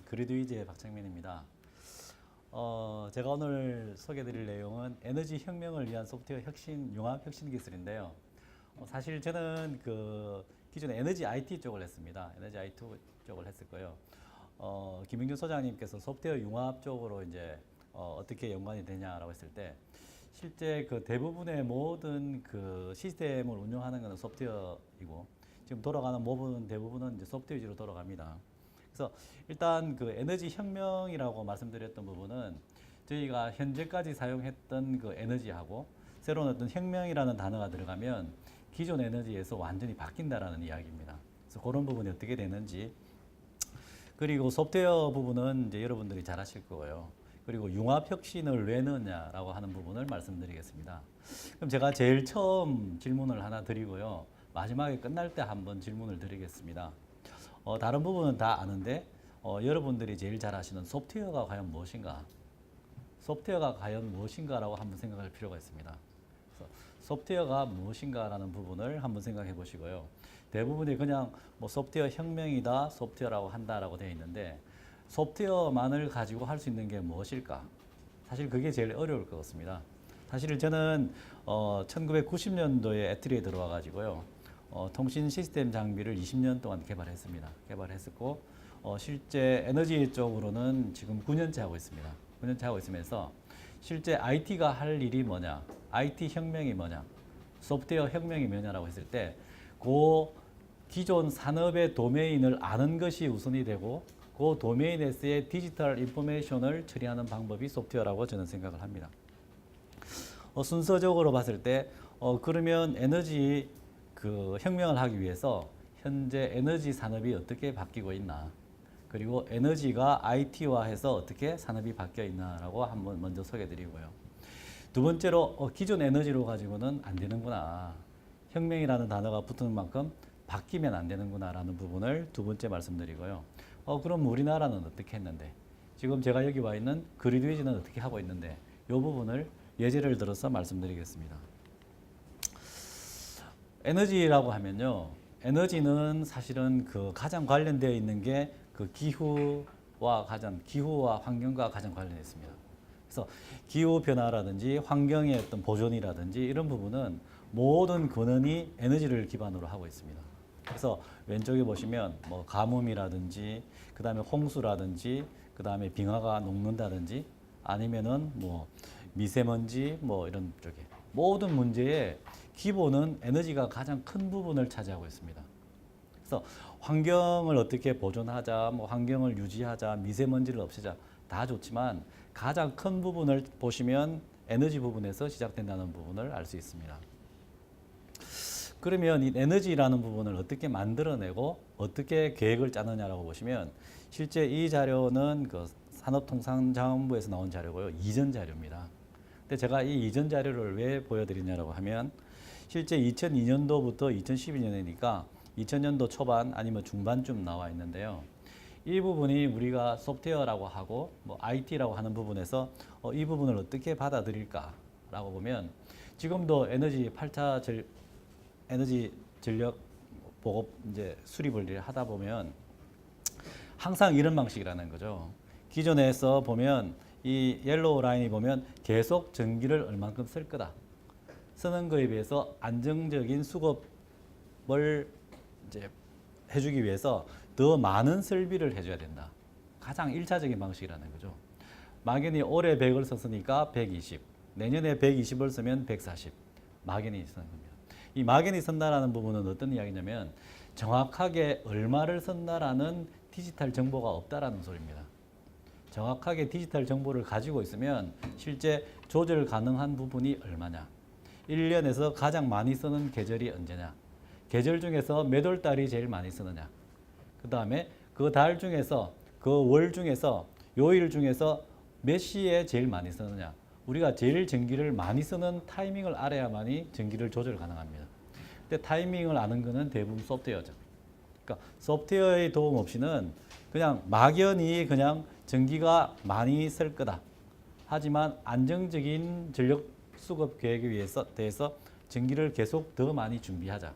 그리드위즈의 박창민입니다. 제가 오늘 소개해드릴 내용은 에너지 혁명을 위한 소프트웨어 융합 혁신 기술인데요. 사실 저는 기존에 에너지 IT 쪽을 했습니다. 에너지 IT 쪽을 했을 거예요. 김영준 소장님께서 소프트웨어 융합 쪽으로 이제 어떻게 연관이 되냐라고 했을 때 실제 대부분의 모든 시스템을 운영하는 것은 소프트웨어이고 지금 돌아가는 모든 대부분은 이제 소프트웨어 위주로 돌아갑니다. 그래서 일단 에너지 혁명이라고 말씀드렸던 부분은 저희가 현재까지 사용했던 에너지하고 새로운 어떤 혁명이라는 단어가 들어가면 기존 에너지에서 완전히 바뀐다라는 이야기입니다. 그래서 그런 부분이 어떻게 되는지, 그리고 소프트웨어 부분은 이제 여러분들이 잘 아실 거고요. 그리고 융합 혁신을 왜 넣느냐라고 하는 부분을 말씀드리겠습니다. 그럼 제가 제일 처음 질문을 하나 드리고요. 마지막에 끝날 때 한번 질문을 드리겠습니다. 다른 부분은 다 아는데 여러분들이 제일 잘 아시는 소프트웨어가 과연 무엇인가? 소프트웨어가 과연 무엇인가라고 한번 생각할 필요가 있습니다. 그래서 소프트웨어가 무엇인가라는 부분을 한번 생각해 보시고요. 대부분이 그냥 소프트웨어 혁명이다, 소프트웨어라고 한다라고 되어 있는데 소프트웨어만을 가지고 할 수 있는 게 무엇일까? 사실 그게 제일 어려울 것 같습니다. 사실 저는 1990년도에 애트리에 들어와 가지고요. 통신 시스템 장비를 20년 동안 개발했었고 실제 에너지 쪽으로는 지금 9년째 하고 있습니다. 9년째 하고 있으면서 실제 IT가 할 일이 뭐냐, IT 혁명이 뭐냐, 소프트웨어 혁명이 뭐냐라고 했을 때 기존 산업의 도메인을 아는 것이 우선이 되고 그 도메인에서의 디지털 인포메이션을 처리하는 방법이 소프트웨어라고 저는 생각을 합니다. 순서적으로 봤을 때 그러면 에너지 혁명을 하기 위해서 현재 에너지 산업이 어떻게 바뀌고 있나, 그리고 에너지가 IT화해서 어떻게 산업이 바뀌어 있나라고 한번 먼저 소개해드리고요. 두 번째로 기존 에너지로 가지고는 안 되는구나, 혁명이라는 단어가 붙는 만큼 바뀌면 안 되는구나라는 부분을 두 번째 말씀드리고요. 그럼 우리나라는 어떻게 했는데, 지금 제가 여기 와 있는 그리드위즈는 어떻게 하고 있는데, 이 부분을 예제를 들어서 말씀드리겠습니다. 에너지라고 하면요, 에너지는 사실은 가장 관련되어 있는 게 기후와 환경과 가장 관련해 있습니다. 그래서 기후 변화라든지 환경의 어떤 보존이라든지 이런 부분은 모든 근원이 에너지를 기반으로 하고 있습니다. 그래서 왼쪽에 보시면 가뭄이라든지 그다음에 홍수라든지 그다음에 빙하가 녹는다든지 아니면은 미세먼지 이런 쪽에 모든 문제의 기본은 에너지가 가장 큰 부분을 차지하고 있습니다. 그래서 환경을 어떻게 보존하자, 환경을 유지하자, 미세먼지를 없애자 다 좋지만 가장 큰 부분을 보시면 에너지 부분에서 시작된다는 부분을 알 수 있습니다. 그러면 이 에너지라는 부분을 어떻게 만들어내고 어떻게 계획을 짜느냐라고 보시면 실제 이 자료는 산업통상자원부에서 나온 자료고요. 이전 자료입니다. 근데 제가 이 이전 자료를 왜 보여드리냐라고 하면 실제 2002년도부터 2012년이니까 2000년도 초반 아니면 중반쯤 나와 있는데요. 이 부분이 우리가 소프트웨어라고 하고 IT라고 하는 부분에서 이 부분을 어떻게 받아들일까라고 보면 지금도 에너지 전력 보급 이제 수립을 하다 보면 항상 이런 방식이라는 거죠. 기존에서 보면 이 옐로우 라인이 보면 계속 전기를 얼만큼 쓸 거다. 쓰는 거에 비해서 안정적인 수급을 이제 해주기 위해서 더 많은 설비를 해줘야 된다. 가장 1차적인 방식이라는 거죠. 막연히 올해 100을 썼으니까 120, 내년에 120을 쓰면 140, 막연히 쓰는 겁니다. 이 막연히 쓴다라는 부분은 어떤 이야기냐면 정확하게 얼마를 쓴다라는 디지털 정보가 없다라는 소리입니다. 정확하게 디지털 정보를 가지고 있으면 실제 조절 가능한 부분이 얼마냐, 1년에서 가장 많이 쓰는 계절이 언제냐, 계절 중에서 몇 월 달이 제일 많이 쓰느냐, 그 다음에 그 달 중에서 그 월 중에서 요일 중에서 몇 시에 제일 많이 쓰느냐, 우리가 제일 전기를 많이 쓰는 타이밍을 알아야만이 전기를 조절 가능합니다. 근데 타이밍을 아는 거는 대부분 소프트웨어죠. 그러니까 소프트웨어의 도움 없이는 그냥 막연히 그냥 전기가 많이 쓸 거다. 하지만 안정적인 전력 수급 계획에 대해서 전기를 계속 더 많이 준비하자.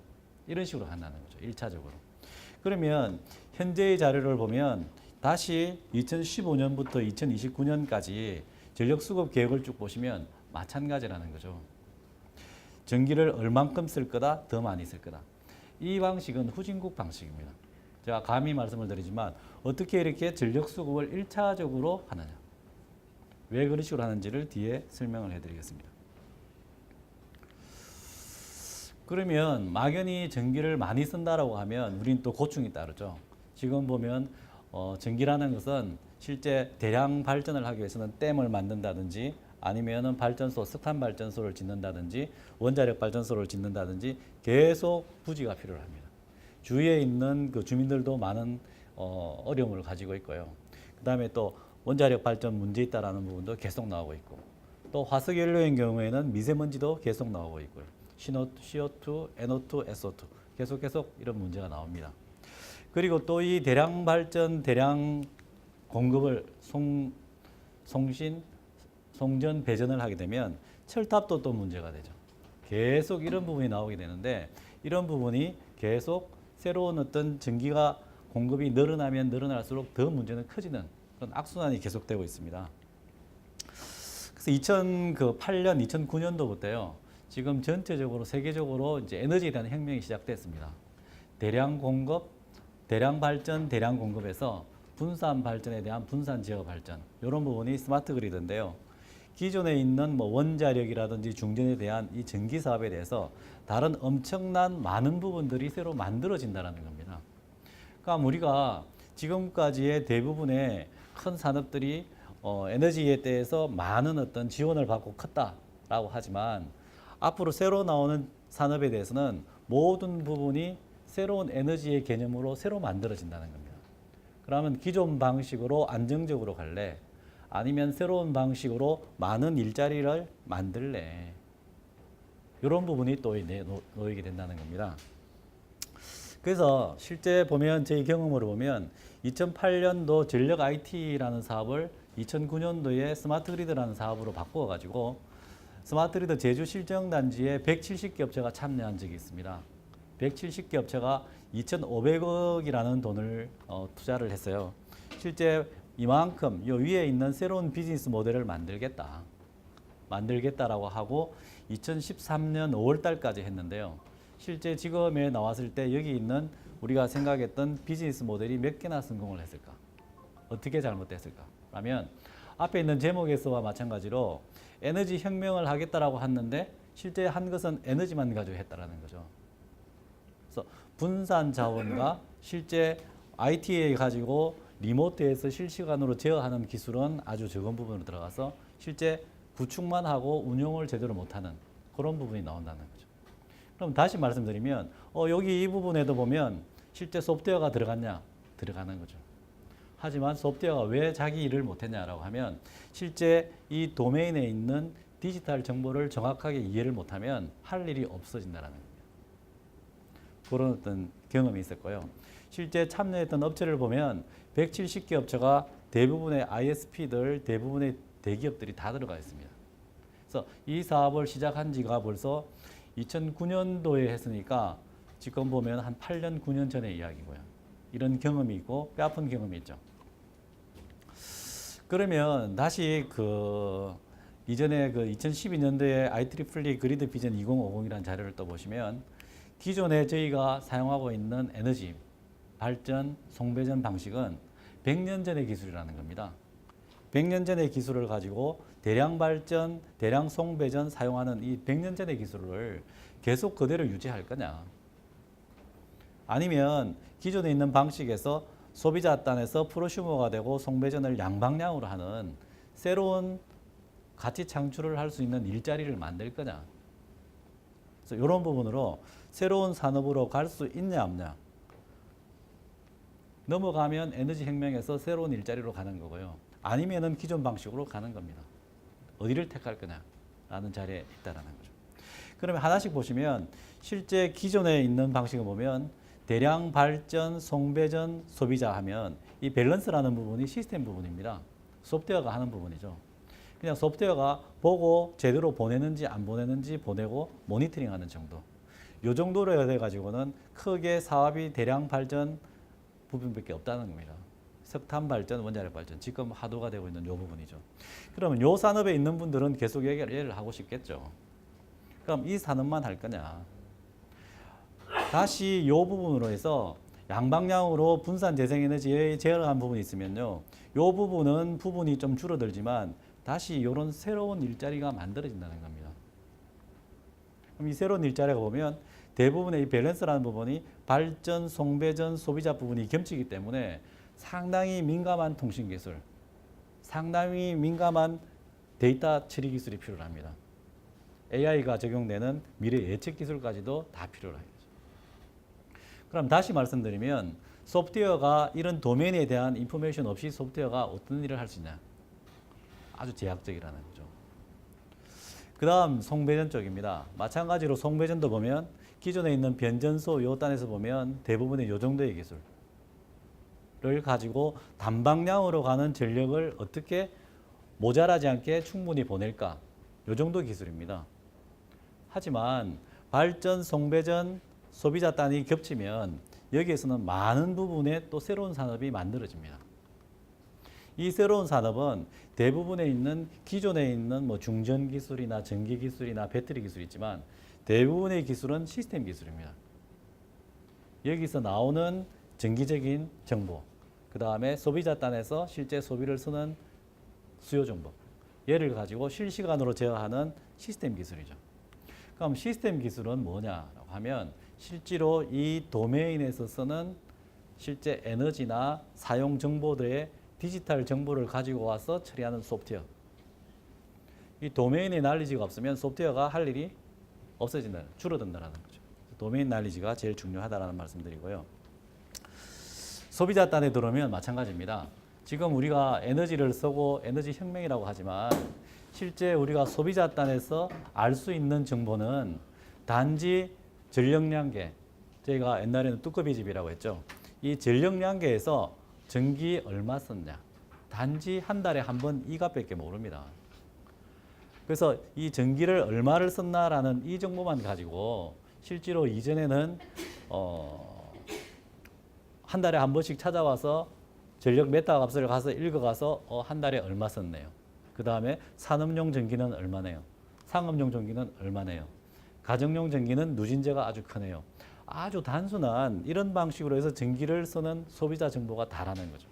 이런 식으로 한다는 거죠. 1차적으로. 그러면 현재의 자료를 보면 다시 2015년부터 2029년까지 전력 수급 계획을 쭉 보시면 마찬가지라는 거죠. 전기를 얼만큼 쓸 거다, 더 많이 쓸 거다. 이 방식은 후진국 방식입니다. 제가 감히 말씀을 드리지만 어떻게 이렇게 전력 수급을 1차적으로 하느냐. 왜 그런 식으로 하는지를 뒤에 설명을 해드리겠습니다. 그러면 막연히 전기를 많이 쓴다라고 하면 우리는 또 고충이 따르죠. 지금 보면 전기라는 것은 실제 대량 발전을 하기 위해서는 댐을 만든다든지 아니면은 발전소, 석탄 발전소를 짓는다든지 원자력 발전소를 짓는다든지 계속 부지가 필요합니다. 주위에 있는 그 주민들도 많은 어려움을 가지고 있고요. 그 다음에 또 원자력 발전 문제 있다라는 부분도 계속 나오고 있고 또 화석연료인 경우에는 미세먼지도 계속 나오고 있고요. CO2, NO2, SO2 계속 이런 문제가 나옵니다. 그리고 또 이 대량 발전, 대량 공급을 송전, 배전을 하게 되면 철탑도 또 문제가 되죠. 계속 이런 부분이 나오게 되는데 이런 부분이 계속 새로운 어떤 전기가 공급이 늘어나면 늘어날수록 더 문제는 커지는 그런 악순환이 계속되고 있습니다. 그래서 2008년, 2009년도부터요. 지금 전체적으로 세계적으로 이제 에너지에 대한 혁명이 시작됐습니다. 대량 공급, 대량 발전, 대량 공급에서 분산 발전에 대한 분산 지역 발전 이런 부분이 스마트 그리드인데요. 기존에 있는 뭐 원자력이라든지 중전에 대한 이 전기 사업에 대해서 다른 엄청난 많은 부분들이 새로 만들어진다는 겁니다. 그러니까 우리가 지금까지의 대부분의 큰 산업들이 에너지에 대해서 많은 어떤 지원을 받고 컸다라고 하지만 앞으로 새로 나오는 산업에 대해서는 모든 부분이 새로운 에너지의 개념으로 새로 만들어진다는 겁니다. 그러면 기존 방식으로 안정적으로 갈래? 아니면 새로운 방식으로 많은 일자리를 만들래? 이런 부분이 또 놓이게 된다는 겁니다. 그래서 실제 보면 제 경험으로 보면 2008년도 전력 IT라는 사업을 2009년도에 스마트 그리드라는 사업으로 바꾸어 가지고 스마트 그리드 제주 실정단지에 170개 업체가 참여한 적이 있습니다. 170개 업체가 2,500억이라는 돈을 투자를 했어요. 실제 이만큼 이 위에 있는 새로운 비즈니스 모델을 만들겠다라고 하고 2013년 5월 달까지 했는데요. 실제 지금에 나왔을 때 여기 있는 우리가 생각했던 비즈니스 모델이 몇 개나 성공을 했을까? 어떻게 잘못됐을까? 라면 앞에 있는 제목에서와 마찬가지로 에너지 혁명을 하겠다라고 했는데 실제 한 것은 에너지만 가지고 했다라는 거죠. 그래서 분산 자원과 실제 IT에 가지고 리모트에서 실시간으로 제어하는 기술은 아주 적은 부분으로 들어가서 실제 구축만 하고 운용을 제대로 못하는 그런 부분이 나온다는 거죠. 그럼 다시 말씀드리면 여기 이 부분에도 보면 실제 소프트웨어가 들어갔냐? 들어가는 거죠. 하지만 소프트웨어가 왜 자기 일을 못했냐라고 하면 실제 이 도메인에 있는 디지털 정보를 정확하게 이해를 못하면 할 일이 없어진다는 겁니다. 그런 어떤 경험이 있었고요. 실제 참여했던 업체를 보면 170개 업체가 대부분의 ISP들, 대부분의 대기업들이 다 들어가 있습니다. 그래서 이 사업을 시작한 지가 벌써 2009년도에 했으니까 지금 보면 한 8년, 9년 전의 이야기고요. 이런 경험이 있고 뼈아픈 경험이 있죠. 그러면 다시 이전에 2012년도에 IEEE 그리드 비전 2050이라는 자료를 또 보시면 기존에 저희가 사용하고 있는 에너지 발전, 송배전 방식은 100년 전의 기술이라는 겁니다. 100년 전의 기술을 가지고 대량 발전, 대량 송배전 사용하는 이 100년 전의 기술을 계속 그대로 유지할 거냐? 아니면 기존에 있는 방식에서 소비자 단에서 프로슈머가 되고 송배전을 양방향으로 하는 새로운 가치 창출을 할 수 있는 일자리를 만들 거냐? 그래서 이런 부분으로 새로운 산업으로 갈 수 있냐 없냐? 넘어가면 에너지 혁명에서 새로운 일자리로 가는 거고요. 아니면은 기존 방식으로 가는 겁니다. 어디를 택할 거냐라는 자리에 있다라는 거죠. 그러면 하나씩 보시면 실제 기존에 있는 방식을 보면 대량 발전, 송배전, 소비자 하면 이 밸런스라는 부분이 시스템 부분입니다. 소프트웨어가 하는 부분이죠. 그냥 소프트웨어가 보고 제대로 보내는지 안 보내는지 보내고 모니터링하는 정도. 이 정도로 해가지고는 크게 사업이 대량 발전 부분밖에 없다는 겁니다. 석탄 발전, 원자력 발전, 지금 하도가 되고 있는 이 부분이죠. 그러면 이 산업에 있는 분들은 계속 얘기를 하고 싶겠죠. 그럼 이 산업만 할 거냐? 다시 이 부분으로 해서 양방향으로 분산 재생에너지에 제어한 부분이 있으면요. 이 부분이 좀 줄어들지만 다시 이런 새로운 일자리가 만들어진다는 겁니다. 그럼 이 새로운 일자리가 보면 대부분의 이 밸런스라는 부분이 발전, 송배전, 소비자 부분이 겹치기 때문에 상당히 민감한 통신 기술, 상당히 민감한 데이터 처리 기술이 필요합니다. AI가 적용되는 미래 예측 기술까지도 다 필요하죠. 그럼 다시 말씀드리면 소프트웨어가 이런 도메인에 대한 인포메이션 없이 소프트웨어가 어떤 일을 할 수 있냐? 아주 제약적이라는 거죠. 그 다음 송배전 쪽입니다. 마찬가지로 송배전도 보면 기존에 있는 변전소 요 단에서 보면 대부분의 요 정도의 기술을 가지고 단방향으로 가는 전력을 어떻게 모자라지 않게 충분히 보낼까? 요 정도 기술입니다. 하지만 발전, 송배전, 소비자 단이 겹치면 여기에서는 많은 부분의 또 새로운 산업이 만들어집니다. 이 새로운 산업은 대부분에 있는 기존에 있는 뭐 중전 기술이나 전기 기술이나 배터리 기술이 있지만 대부분의 기술은 시스템 기술입니다. 여기서 나오는 정기적인 정보, 그 다음에 소비자 단에서 실제 소비를 쓰는 수요 정보, 얘를 가지고 실시간으로 제어하는 시스템 기술이죠. 그럼 시스템 기술은 뭐냐라고 하면 실제로 이 도메인에서 쓰는 실제 에너지나 사용 정보들의 디지털 정보를 가지고 와서 처리하는 소프트웨어. 이 도메인의 날리지가 없으면 소프트웨어가 할 일이 줄어든다는 거죠. 도메인 날리지가 제일 중요하다는 말씀드리고요. 소비자 단에 들어오면 마찬가지입니다. 지금 우리가 에너지를 쓰고 에너지 혁명이라고 하지만 실제 우리가 소비자 단에서 알 수 있는 정보는 단지 전력량계, 저희가 옛날에는 뚜꺼비 집이라고 했죠. 이 전력량계에서 전기 얼마 썼냐, 단지 한 달에 한 번 이 값밖에 모릅니다. 그래서 이 전기를 얼마를 썼나라는 이 정보만 가지고 실제로 이전에는 한 달에 한 번씩 찾아와서 전력 메타 값을 가서 읽어가서 한 달에 얼마 썼네요. 그 다음에 산업용 전기는 얼마네요. 상업용 전기는 얼마네요. 가정용 전기는 누진제가 아주 크네요. 아주 단순한 이런 방식으로 해서 전기를 쓰는 소비자 정보가 다라는 거죠.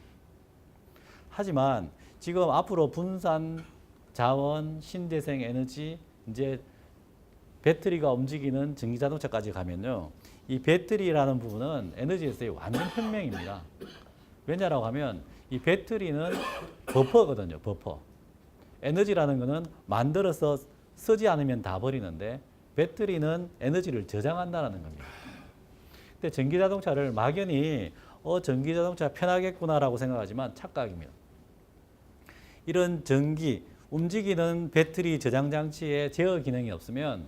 하지만 지금 앞으로 분산 자원, 신재생 에너지, 이제 배터리가 움직이는 전기자동차까지 가면요. 이 배터리라는 부분은 에너지에서의 완전 혁명입니다. 왜냐라고 하면 이 배터리는 버퍼거든요. 버퍼. 에너지라는 거는 만들어서 쓰지 않으면 다 버리는데 배터리는 에너지를 저장한다는 겁니다. 근데 전기자동차를 막연히 전기자동차 편하겠구나라고 생각하지만 착각입니다. 이런 전기, 움직이는 배터리 저장 장치에 제어 기능이 없으면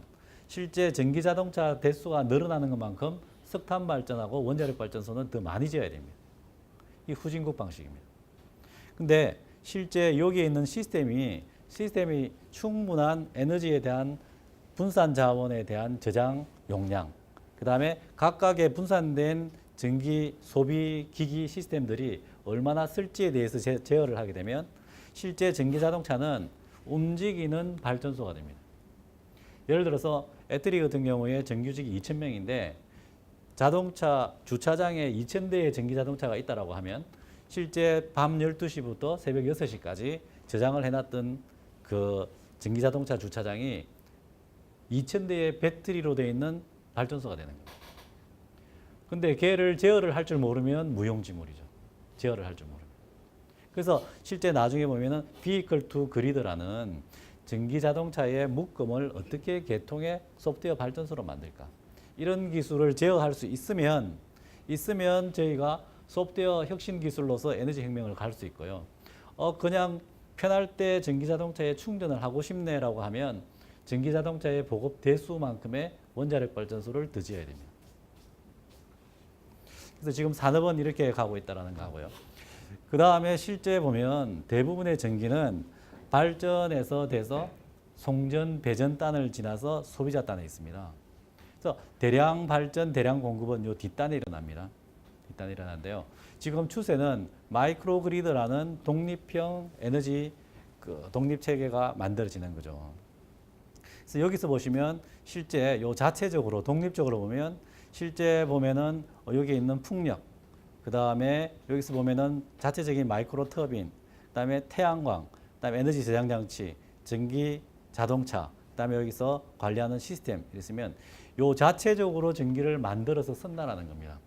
실제 전기자동차 대수가 늘어나는 것만큼 석탄 발전하고 원자력 발전소는 더 많이 지어야 됩니다. 이 후진국 방식입니다. 근데 실제 여기에 있는 시스템이 충분한 에너지에 대한 분산 자원에 대한 저장 용량, 그 다음에 각각의 분산된 전기 소비 기기 시스템들이 얼마나 쓸지에 대해서 제어를 하게 되면 실제 전기 자동차는 움직이는 발전소가 됩니다. 예를 들어서 애터리 같은 경우에 정규직이 2,000명인데 자동차 주차장에 2,000대의 전기 자동차가 있다라고 하면 실제 밤 12시부터 새벽 6시까지 저장을 해놨던 그 전기 자동차 주차장이 2,000대의 배터리로 되어 있는 발전소가 되는 거예요. 근데 걔를 제어를 할 줄 모르면 무용지물이죠. 제어를 할 줄 모르면. 그래서 실제 나중에 보면은 vehicle to grid라는 전기 자동차의 묶음을 어떻게 개통의 소프트웨어 발전소로 만들까? 이런 기술을 제어할 수 있으면 저희가 소프트웨어 혁신 기술로서 에너지 혁명을 갈 수 있고요. 그냥 편할 때 전기 자동차에 충전을 하고 싶네라고 하면 전기 자동차의 보급 대수만큼의 원자력 발전소를 더 지어야 됩니다. 그래서 지금 산업은 이렇게 가고 있다는 거고요. 그 다음에 실제 보면 대부분의 전기는 발전에서 돼서 송전, 배전단을 지나서 소비자 단에 있습니다. 그래서 대량 발전, 대량 공급은 요 뒷단에 일어납니다. 뒷단에 일어나는데요. 지금 추세는 마이크로 그리드라는 독립형 에너지 독립 체계가 만들어지는 거죠. 그래서 여기서 보시면 실제 요 자체적으로 독립적으로 보면 실제 보면은 여기 있는 풍력, 그 다음에 여기서 보면은 자체적인 마이크로 터빈, 그 다음에 태양광, 그 다음에 에너지 저장 장치, 전기 자동차, 그 다음에 여기서 관리하는 시스템 이랬으면 요 자체적으로 전기를 만들어서 쓴다라는 겁니다.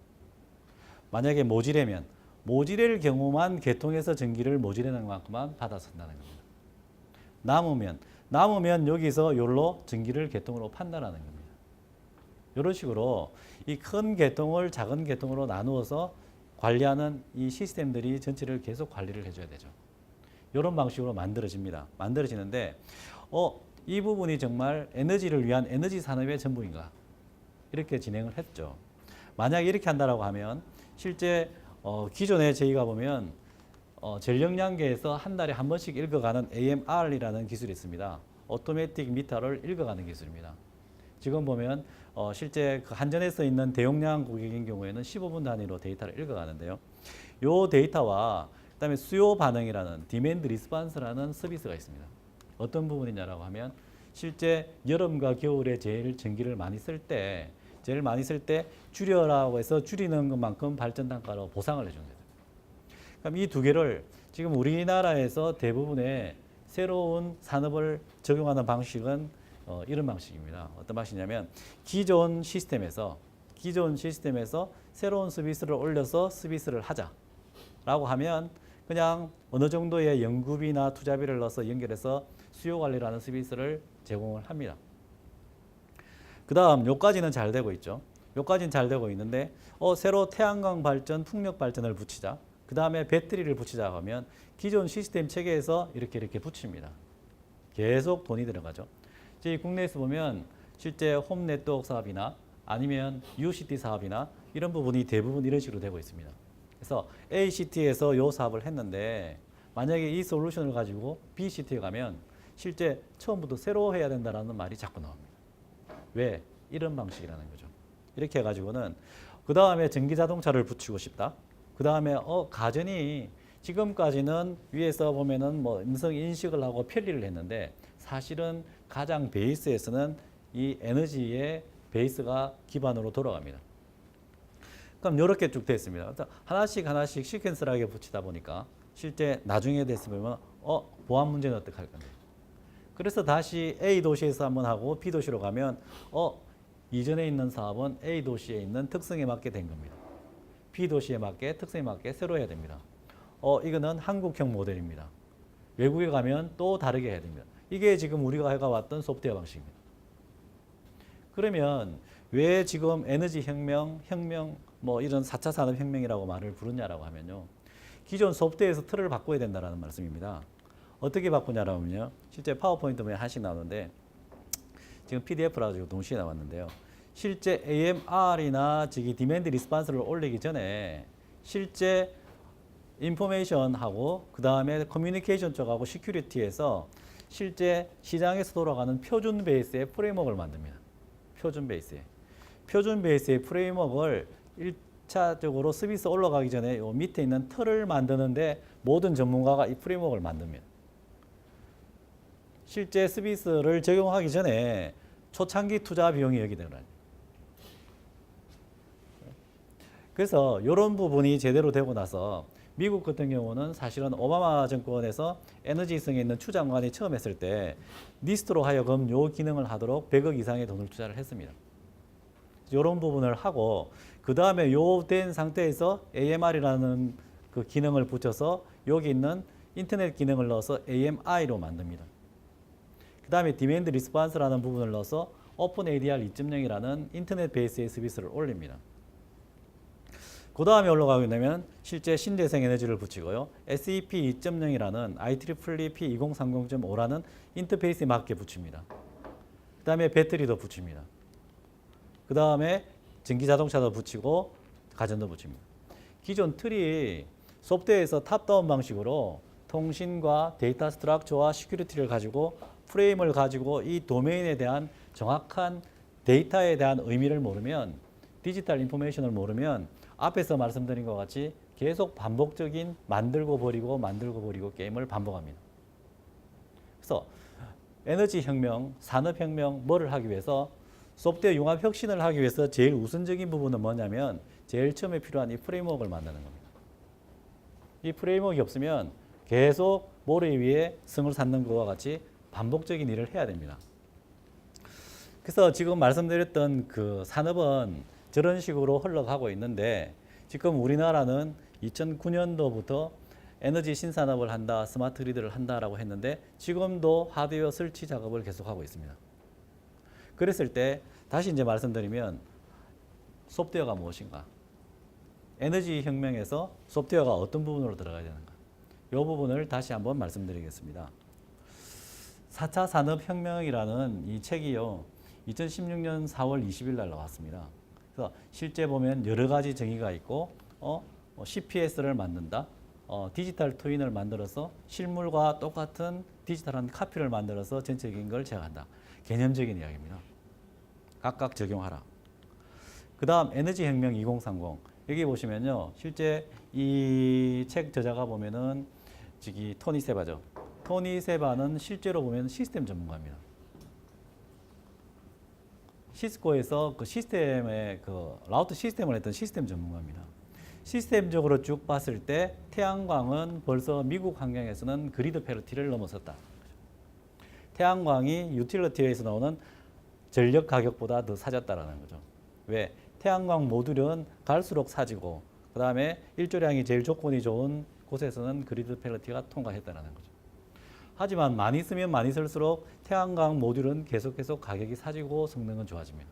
만약에 모지례면 모지례일 경우만 개통해서 전기를 모지례는 만큼만 받아 쓴다는 겁니다. 남으면 여기서 요로 전기를 개통으로 판다라는 겁니다. 이런 식으로 이 큰 개통을 작은 개통으로 나누어서 관리하는 이 시스템들이 전체를 계속 관리를 해줘야 되죠. 이런 방식으로 만들어지는데 이 부분이 정말 에너지를 위한 에너지 산업의 전부인가? 이렇게 진행을 했죠. 만약에 이렇게 한다라고 하면 실제 기존에 저희가 보면 전력량계에서 한 달에 한 번씩 읽어가는 AMR이라는 기술이 있습니다. 오토매틱 미터를 읽어가는 기술입니다. 지금 보면 실제 그 한전에서 있는 대용량 고객인 경우에는 15분 단위로 데이터를 읽어가는데요. 이 데이터와 그다음에 수요 반응이라는 디맨드 리스폰스라는 서비스가 있습니다. 어떤 부분이냐라고 하면 실제 여름과 겨울에 제일 전기를 많이 쓸 때 줄여라고 해서 줄이는 것만큼 발전 단가로 보상을 해주는 거예요. 그럼 이 두 개를 지금 우리나라에서 대부분의 새로운 산업을 적용하는 방식은 이런 방식입니다. 어떤 방식이냐면 기존 시스템에서 새로운 서비스를 올려서 서비스를 하자라고 하면 그냥 어느 정도의 연구비나 투자비를 넣어서 연결해서 수요 관리라는 서비스를 제공을 합니다. 그 다음 요까지는 잘 되고 있죠. 요까지는 잘 되고 있는데 새로 태양광 발전, 풍력 발전을 붙이자. 그 다음에 배터리를 붙이자 하면 기존 시스템 체계에서 이렇게 붙입니다. 계속 돈이 들어가죠. 저희 국내에서 보면 실제 홈 네트워크 사업이나 아니면 UCT 사업이나 이런 부분이 대부분 이런 식으로 되고 있습니다. 그래서 ACT에서 이 사업을 했는데 만약에 이 솔루션을 가지고 BCT에 가면 실제 처음부터 새로 해야 된다는 말이 자꾸 나옵니다. 왜? 이런 방식이라는 거죠. 이렇게 해가지고는 그 다음에 전기 자동차를 붙이고 싶다. 그 다음에 가전이 지금까지는 위에서 보면은 뭐 음성 인식을 하고 편리를 했는데 사실은 가장 베이스에서는 이 에너지의 베이스가 기반으로 돌아갑니다. 그럼 이렇게 쭉 되어 있습니다. 하나씩 시퀀스하게 붙이다 보니까 실제 나중에 됐으면 보안 문제는 어떻게 할 건데? 그래서 다시 A 도시에서 한번 하고 B 도시로 가면 이전에 있는 사업은 A 도시에 있는 특성에 맞게 된 겁니다. B 도시에 맞게 특성에 맞게 새로 해야 됩니다. 이거는 한국형 모델입니다. 외국에 가면 또 다르게 해야 됩니다. 이게 지금 우리가 해가왔던 소프트웨어 방식입니다. 그러면 왜 지금 에너지 혁명 뭐 이런 4차 산업혁명이라고 말을 부르냐라고 하면요. 기존 소프트웨어에서 틀을 바꿔야 된다는 말씀입니다. 어떻게 바꾸냐라면요. 실제 파워포인트 보면 하나씩 나오는데 지금 PDF라 지고 동시에 나왔는데요. 실제 AMR이나 디맨드 리스폰스를 올리기 전에 실제 인포메이션하고 그 다음에 커뮤니케이션 쪽하고 시큐리티에서 실제 시장에서 돌아가는 표준 베이스의 프레임워크를 만듭니다. 표준 베이스의 프레임워크를 1차적으로 서비스 올라가기 전에 요 밑에 있는 틀을 만드는데 모든 전문가가 이 프레임워크를 만듭니다. 실제 서비스를 적용하기 전에 초창기 투자 비용이 여기 들어가요. 그래서 이런 부분이 제대로 되고 나서 미국 같은 경우는 사실은 오바마 정권에서 에너지성에 있는 추 장관이 처음 했을 때 니스트로 하여금 요 기능을 하도록 100억 이상의 돈을 투자를 했습니다. 이런 부분을 하고 그 다음에 요 된 상태에서 AMR이라는 그 기능을 붙여서 여기 있는 인터넷 기능을 넣어서 AMI로 만듭니다. 그 다음에 디맨드 리스폰스라는 부분을 넣어서 오픈 ADR 2.0이라는 인터넷 베이스의 서비스를 올립니다. 그 다음에 올라가게 되면 실제 신재생 에너지를 붙이고요. SEP 2.0이라는 IEEE P 2030.5라는 인터페이스에 맞게 붙입니다. 그 다음에 배터리도 붙입니다. 그 다음에 전기 자동차도 붙이고 가전도 붙입니다. 기존 틀이 소프트웨어에서 탑다운 방식으로 통신과 데이터 스트럭처와 시큐리티를 가지고 프레임을 가지고 이 도메인에 대한 정확한 데이터에 대한 의미를 모르면 디지털 인포메이션을 모르면 앞에서 말씀드린 것 같이 계속 반복적인 만들고 버리고 게임을 반복합니다. 그래서 에너지 혁명, 산업 혁명 뭐를 하기 위해서 소프트웨어 융합 혁신을 하기 위해서 제일 우선적인 부분은 뭐냐면 제일 처음에 필요한 이 프레임워크를 만드는 겁니다. 이 프레임워크가 없으면 계속 모래 위에 성을 쌓는 것과 같이 반복적인 일을 해야 됩니다. 그래서 지금 말씀드렸던 그 산업은 저런 식으로 흘러가고 있는데 지금 우리나라는 2009년도부터 에너지 신산업을 한다, 스마트 그리드를 한다라고 했는데 지금도 하드웨어 설치 작업을 계속하고 있습니다. 그랬을 때 다시 이제 말씀드리면 소프트웨어가 무엇인가? 에너지 혁명에서 소프트웨어가 어떤 부분으로 들어가야 되는가? 이 부분을 다시 한번 말씀드리겠습니다. 4차 산업혁명이라는 이 책이요. 2016년 4월 20일 날 나왔습니다. 그래서 실제 보면 여러 가지 정의가 있고 CPS를 만든다. 디지털 트윈을 만들어서 실물과 똑같은 디지털한 카피를 만들어서 전체적인 걸 제어한다. 개념적인 이야기입니다. 각각 적용하라. 그 다음 에너지혁명 2030. 여기 보시면요. 실제 이 책 저자가 보면은 저기 토니 세바죠. 토니 세바는 실제로 보면 시스템 전문가입니다. 시스코에서 그 시스템의 그 라우트 시스템을 했던 시스템 전문가입니다. 시스템적으로 쭉 봤을 때 태양광은 벌써 미국 환경에서는 그리드 페러티를 넘어섰다. 태양광이 유틸리티에서 나오는 전력 가격보다 더 사졌다라는 거죠. 왜? 태양광 모듈은 갈수록 사지고 그 다음에 일조량이 제일 조건이 좋은 곳에서는 그리드 페러티가 통과했다는 거죠. 하지만 많이 쓰면 많이 쓸수록 태양광 모듈은 계속 가격이 사지고 성능은 좋아집니다.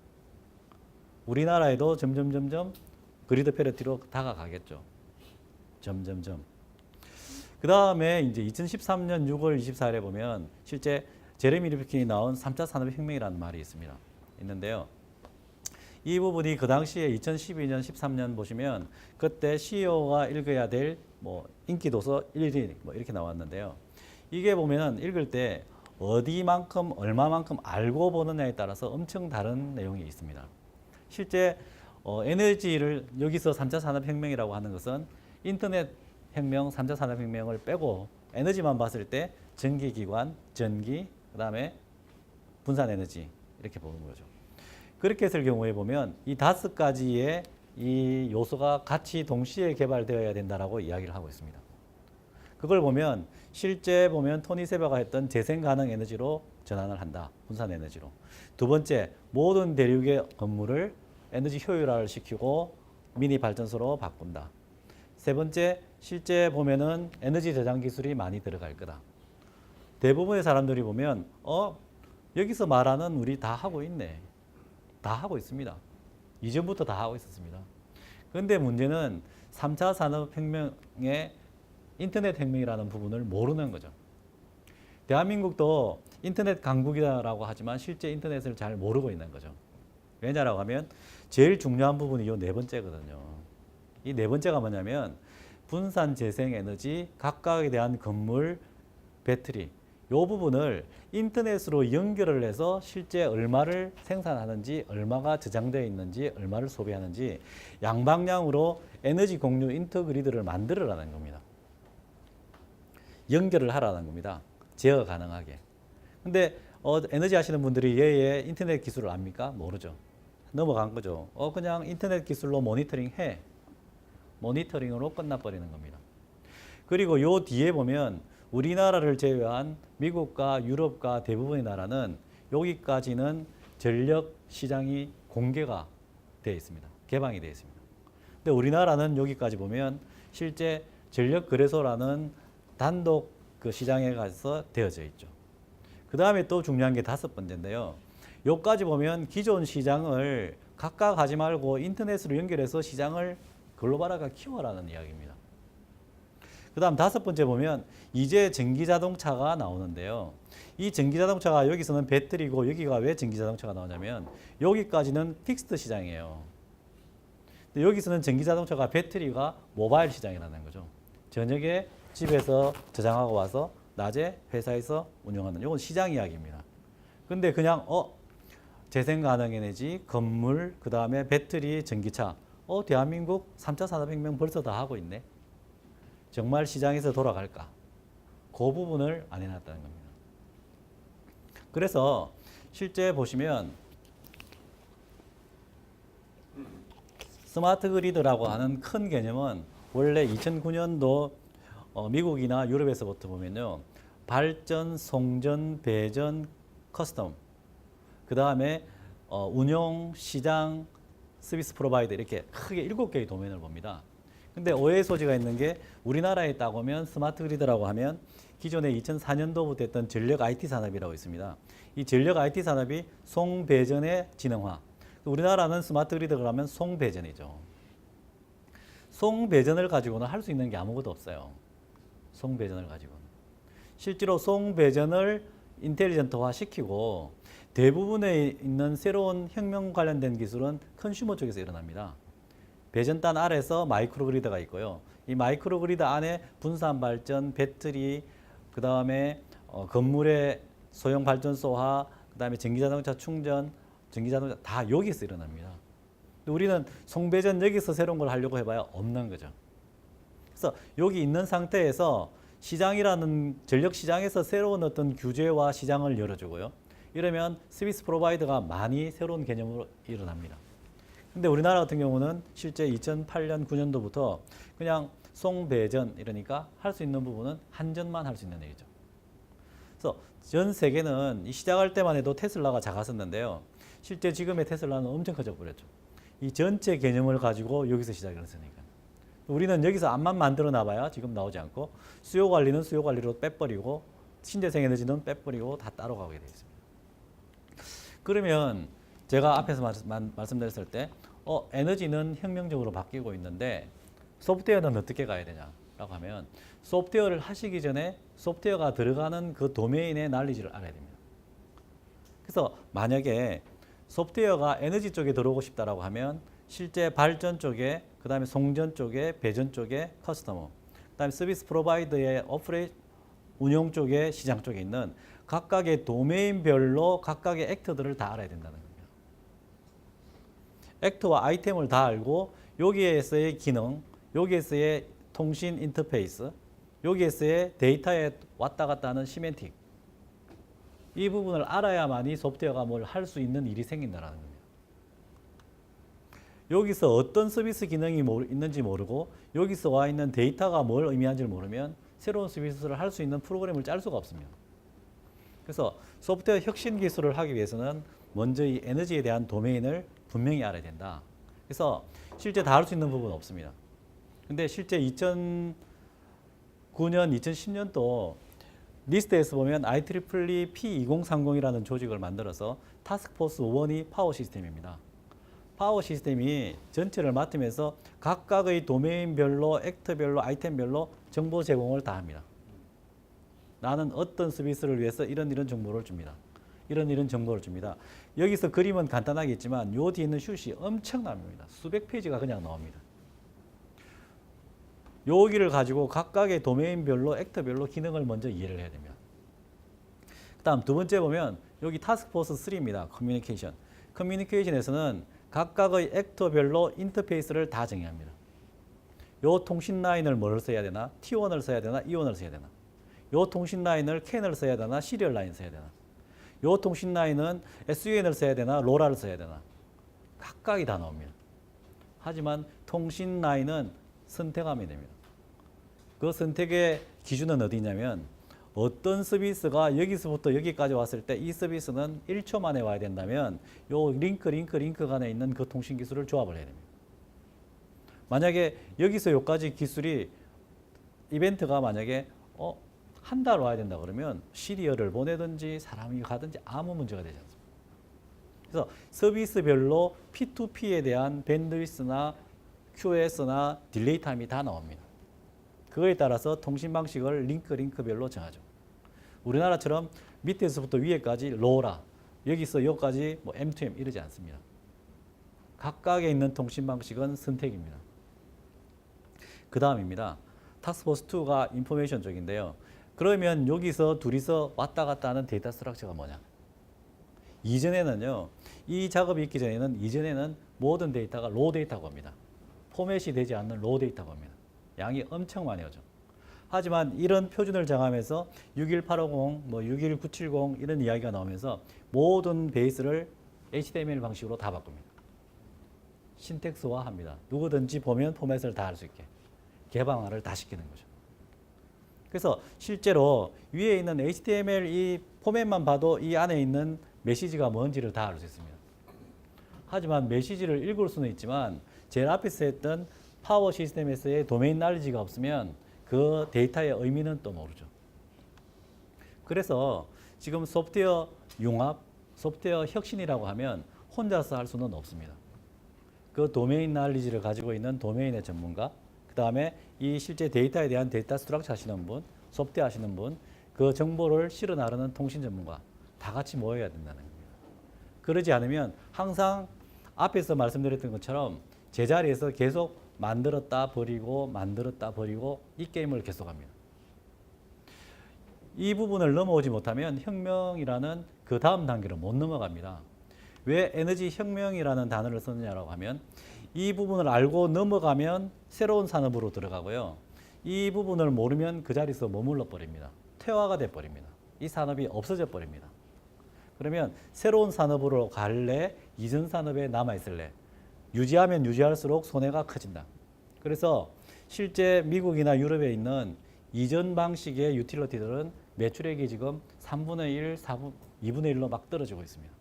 우리나라에도 점점 그리드 페러티로 다가가겠죠. 점점점. 그 다음에 이제 2013년 6월 24일에 보면 실제 제레미 리프킨이 나온 3차 산업혁명이라는 말이 있습니다. 있는데요. 이 부분이 그 당시에 2012년, 13년 보시면 그때 CEO가 읽어야 될 뭐 인기도서 1위 뭐 이렇게 나왔는데요. 이게 보면은 읽을 때 어디만큼 얼마만큼 알고 보느냐에 따라서 엄청 다른 내용이 있습니다. 실제 에너지를 여기서 3차 산업혁명이라고 하는 것은 인터넷 혁명, 3차 산업혁명을 빼고 에너지만 봤을 때 전기기관, 전기, 그 다음에 분산에너지 이렇게 보는 거죠. 그렇게 했을 경우에 보면 이 5가지의 이 요소가 같이 동시에 개발되어야 된다라고 이야기를 하고 있습니다. 그걸 보면 실제 보면 토니 세바가 했던 재생 가능 에너지로 전환을 한다. 분산 에너지로. 두 번째, 모든 대륙의 건물을 에너지 효율화를 시키고 미니 발전소로 바꾼다. 세 번째, 실제 보면은 에너지 저장 기술이 많이 들어갈 거다. 대부분의 사람들이 보면 여기서 말하는 우리 다 하고 있네. 다 하고 있습니다. 이전부터 다 하고 있었습니다. 그런데 문제는 3차 산업혁명의 인터넷 혁명이라는 부분을 모르는 거죠. 대한민국도 인터넷 강국이라고 하지만 실제 인터넷을 잘 모르고 있는 거죠. 왜냐라고 하면 제일 중요한 부분이 이 네 번째거든요. 이 네 번째가 뭐냐면 분산 재생 에너지, 각각에 대한 건물, 배터리 이 부분을 인터넷으로 연결을 해서 실제 얼마를 생산하는지, 얼마가 저장되어 있는지, 얼마를 소비하는지 양방향으로 에너지 공유 인터그리드를 만들어라는 겁니다. 연결을 하라는 겁니다. 제어 가능하게. 근데 에너지 하시는 분들이 얘의 인터넷 기술을 압니까? 모르죠. 넘어간 거죠. 그냥 인터넷 기술로 모니터링 해. 모니터링으로 끝나버리는 겁니다. 그리고 요 뒤에 보면 우리나라를 제외한 미국과 유럽과 대부분의 나라는 여기까지는 전력 시장이 공개가 되어 있습니다. 개방이 되어 있습니다. 근데 우리나라는 여기까지 보면 실제 전력 거래소라는 단독 그 시장에 가서 되어져 있죠. 그 다음에 또 중요한 게 5번째인데요. 여기까지 보면 기존 시장을 각각 하지 말고 인터넷으로 연결해서 시장을 글로벌화가 키워라는 이야기입니다. 그 다음 5번째 보면 이제 전기자동차가 나오는데요. 이 전기자동차가 여기서는 배터리고 여기가 왜 전기자동차가 나오냐면 여기까지는 픽스드 시장이에요. 근데 여기서는 전기자동차가 배터리가 모바일 시장이라는 거죠. 저녁에 집에서 저장하고 와서 낮에 회사에서 운영하는 이건 시장 이야기입니다. 근데 그냥 재생 가능 에너지, 건물, 그 다음에 배터리, 전기차. 대한민국 3차 산업혁명 벌써 다 하고 있네. 정말 시장에서 돌아갈까? 그 부분을 안 해놨다는 겁니다. 그래서 실제 보시면 스마트 그리드라고 하는 큰 개념은 원래 2009년도 미국이나 유럽에서부터 보면요. 발전, 송전, 배전, 커스텀, 그 다음에 운용, 시장, 서비스 프로바이더 이렇게 크게 7개의 도면을 봅니다. 근데 오해 소지가 있는 게 우리나라에 딱 오면 스마트 그리드라고 하면 기존에 2004년도부터 했던 전력 IT 산업이라고 있습니다. 이 전력 IT 산업이 송배전의 진흥화. 우리나라는 스마트 그리드가 하면 송배전이죠. 송배전을 가지고는 할 수 있는 게 아무것도 없어요. 송배전을 가지고는. 실제로 송배전을 인텔리전트화 시키고 대부분에 있는 새로운 혁명 관련된 기술은 컨슈머 쪽에서 일어납니다. 배전단 아래서 마이크로 그리드가 있고요. 이 마이크로 그리드 안에 분산 발전, 배터리, 그 다음에 건물의 소형 발전소화, 그 다음에 전기자동차 충전, 전기자동차 다 여기서 일어납니다. 우리는 송배전 여기서 새로운 걸 하려고 해봐야 없는 거죠. 그래서 여기 있는 상태에서 시장이라는 전력 시장에서 새로운 어떤 규제와 시장을 열어주고요. 이러면 서비스 프로바이더가 많이 새로운 개념으로 일어납니다. 근데 우리나라 같은 경우는 실제 2008년, 9년도부터 그냥 송배전 이러니까 할 수 있는 부분은 한전만 할 수 있는 얘기죠. 그래서 전 세계는 이 시작할 때만 해도 테슬라가 작았었는데요. 실제 지금의 테슬라는 엄청 커져 버렸죠. 이 전체 개념을 가지고 여기서 시작을 했으니까. 우리는 여기서 암만 만들어 놔봐야 지금 나오지 않고 수요 관리는 수요 관리로 빼버리고 신재생 에너지는 빼버리고 다 따로 가게 되어 있습니다. 그러면 제가 앞에서 말씀드렸을 때 에너지는 혁명적으로 바뀌고 있는데 소프트웨어는 어떻게 가야 되냐라고 하면 소프트웨어를 하시기 전에 소프트웨어가 들어가는 그 도메인의 난리지를 알아야 됩니다. 그래서 만약에 소프트웨어가 에너지 쪽에 들어오고 싶다라고 하면 실제 발전 쪽에, 그 다음에 송전 쪽에, 배전 쪽에 커스터머, 그 다음에 서비스 프로바이더의 운용 쪽에, 시장 쪽에 있는 각각의 도메인별로 각각의 액터들을 다 알아야 된다는 겁니다. 액터와 아이템을 다 알고 여기에서의 기능, 여기에서의 통신 인터페이스, 여기에서의 데이터에 왔다 갔다 하는 시멘틱, 이 부분을 알아야만이 소프트웨어가 뭘 할 수 있는 일이 생긴다는 겁니다. 여기서 어떤 서비스 기능이 있는지 모르고 여기서 와 있는 데이터가 뭘 의미하는지를 모르면 새로운 서비스를 할 수 있는 프로그램을 짤 수가 없습니다. 그래서 소프트웨어 혁신 기술을 하기 위해서는 먼저 이 에너지에 대한 도메인을 분명히 알아야 된다. 그래서 실제 다 할 수 있는 부분은 없습니다. 근데 실제 2009년, 2010년도 리스트에서 보면 IEEE P2030이라는 조직을 만들어서 타스크포스 1이 파워 시스템입니다. 파워 시스템이 전체를 맡으면서 각각의 도메인별로, 액터별로, 아이템별로 정보 제공을 다 합니다. 나는 어떤 서비스를 위해서 이런 정보를 줍니다. 이런 정보를 줍니다. 여기서 그림은 간단하게 있지만 요 뒤에 있는 슛이 엄청납니다. 수백 페이지가 그냥 나옵니다. 여기를 가지고 각각의 도메인별로, 액터별로 기능을 먼저 이해를 해야 됩니다. 그 다음 두 번째 보면 여기 타스크포스 3입니다. 커뮤니케이션. 커뮤니케이션에서는 각각의 액터별로 인터페이스를 다 정의합니다. 요 통신 라인을 뭘 써야 되나? T1을 써야 되나? E1을 써야 되나? 요 통신 라인을 CAN을 써야 되나? 시리얼 라인 써야 되나? 요 통신 라인은 SUN을 써야 되나? 로라를 써야 되나? 각각이 다 나옵니다. 하지만 통신 라인은 선택하면 됩니다. 그 선택의 기준은 어디냐면 어떤 서비스가 여기서부터 여기까지 왔을 때 이 서비스는 1초 만에 와야 된다면 요 링크 간에 있는 그 통신 기술을 조합을 해야 됩니다. 만약에 여기서 여기까지 기술이 이벤트가 만약에 한 달 와야 된다 그러면 시리얼을 보내든지 사람이 가든지 아무 문제가 되지 않습니다. 그래서 서비스별로 P2P에 대한 밴드위스나 QoS나 딜레이 타임이 다 나옵니다. 그거에 따라서 통신 방식을 링크별로 정하죠. 우리나라처럼 밑에서부터 위에까지 로라, 여기서 여기까지 뭐 M2M 이러지 않습니다. 각각에 있는 통신 방식은 선택입니다. 그 다음입니다. 타스크포스 2가 인포메이션 쪽인데요. 그러면 여기서 둘이서 왔다 갔다 하는 데이터 스트럭처가 뭐냐? 이전에는요. 이 작업이 있기 전에는 이전에는 모든 데이터가 로 데이터가 옵니다. 포맷이 되지 않는 로 데이터가 옵니다. 양이 엄청 많이 오죠. 하지만 이런 표준을 정하면서 61850, 뭐 61970 이런 이야기가 나오면서 모든 베이스를 HTML 방식으로 다 바꿉니다. 신텍스화합니다. 누구든지 보면 포맷을 다 할 수 있게 개방화를 다 시키는 거죠. 그래서 실제로 위에 있는 HTML 이 포맷만 봐도 이 안에 있는 메시지가 뭔지를 다 알 수 있습니다. 하지만 메시지를 읽을 수는 있지만 제일 앞에서 했던 파워 시스템에서의 도메인 날리지가 없으면 그 데이터의 의미는 또 모르죠. 그래서 지금 소프트웨어 융합, 소프트웨어 혁신이라고 하면 혼자서 할 수는 없습니다. 그 도메인 날리지를 가지고 있는 도메인의 전문가, 그 다음에 이 실제 데이터에 대한 데이터 스트럭처 하시는 분, 소프트웨어 하시는 분, 그 정보를 실어 나르는 통신 전문가 다 같이 모여야 된다는 겁니다. 그러지 않으면 항상 앞에서 말씀드렸던 것처럼 제자리에서 계속 만들었다 버리고 이 게임을 계속합니다. 이 부분을 넘어오지 못하면 혁명이라는 그 다음 단계로 못 넘어갑니다. 왜 에너지 혁명이라는 단어를 썼느냐고 하면 이 부분을 알고 넘어가면 새로운 산업으로 들어가고요. 이 부분을 모르면 그 자리에서 머물러 버립니다. 퇴화가 돼 버립니다. 이 산업이 없어져 버립니다. 그러면 새로운 산업으로 갈래? 이전 산업에 남아있을래? 유지하면 유지할수록 손해가 커진다. 그래서 실제 미국이나 유럽에 있는 이전 방식의 유틸리티들은 매출액이 지금 3분의 1, 2분의 1로 막 떨어지고 있습니다.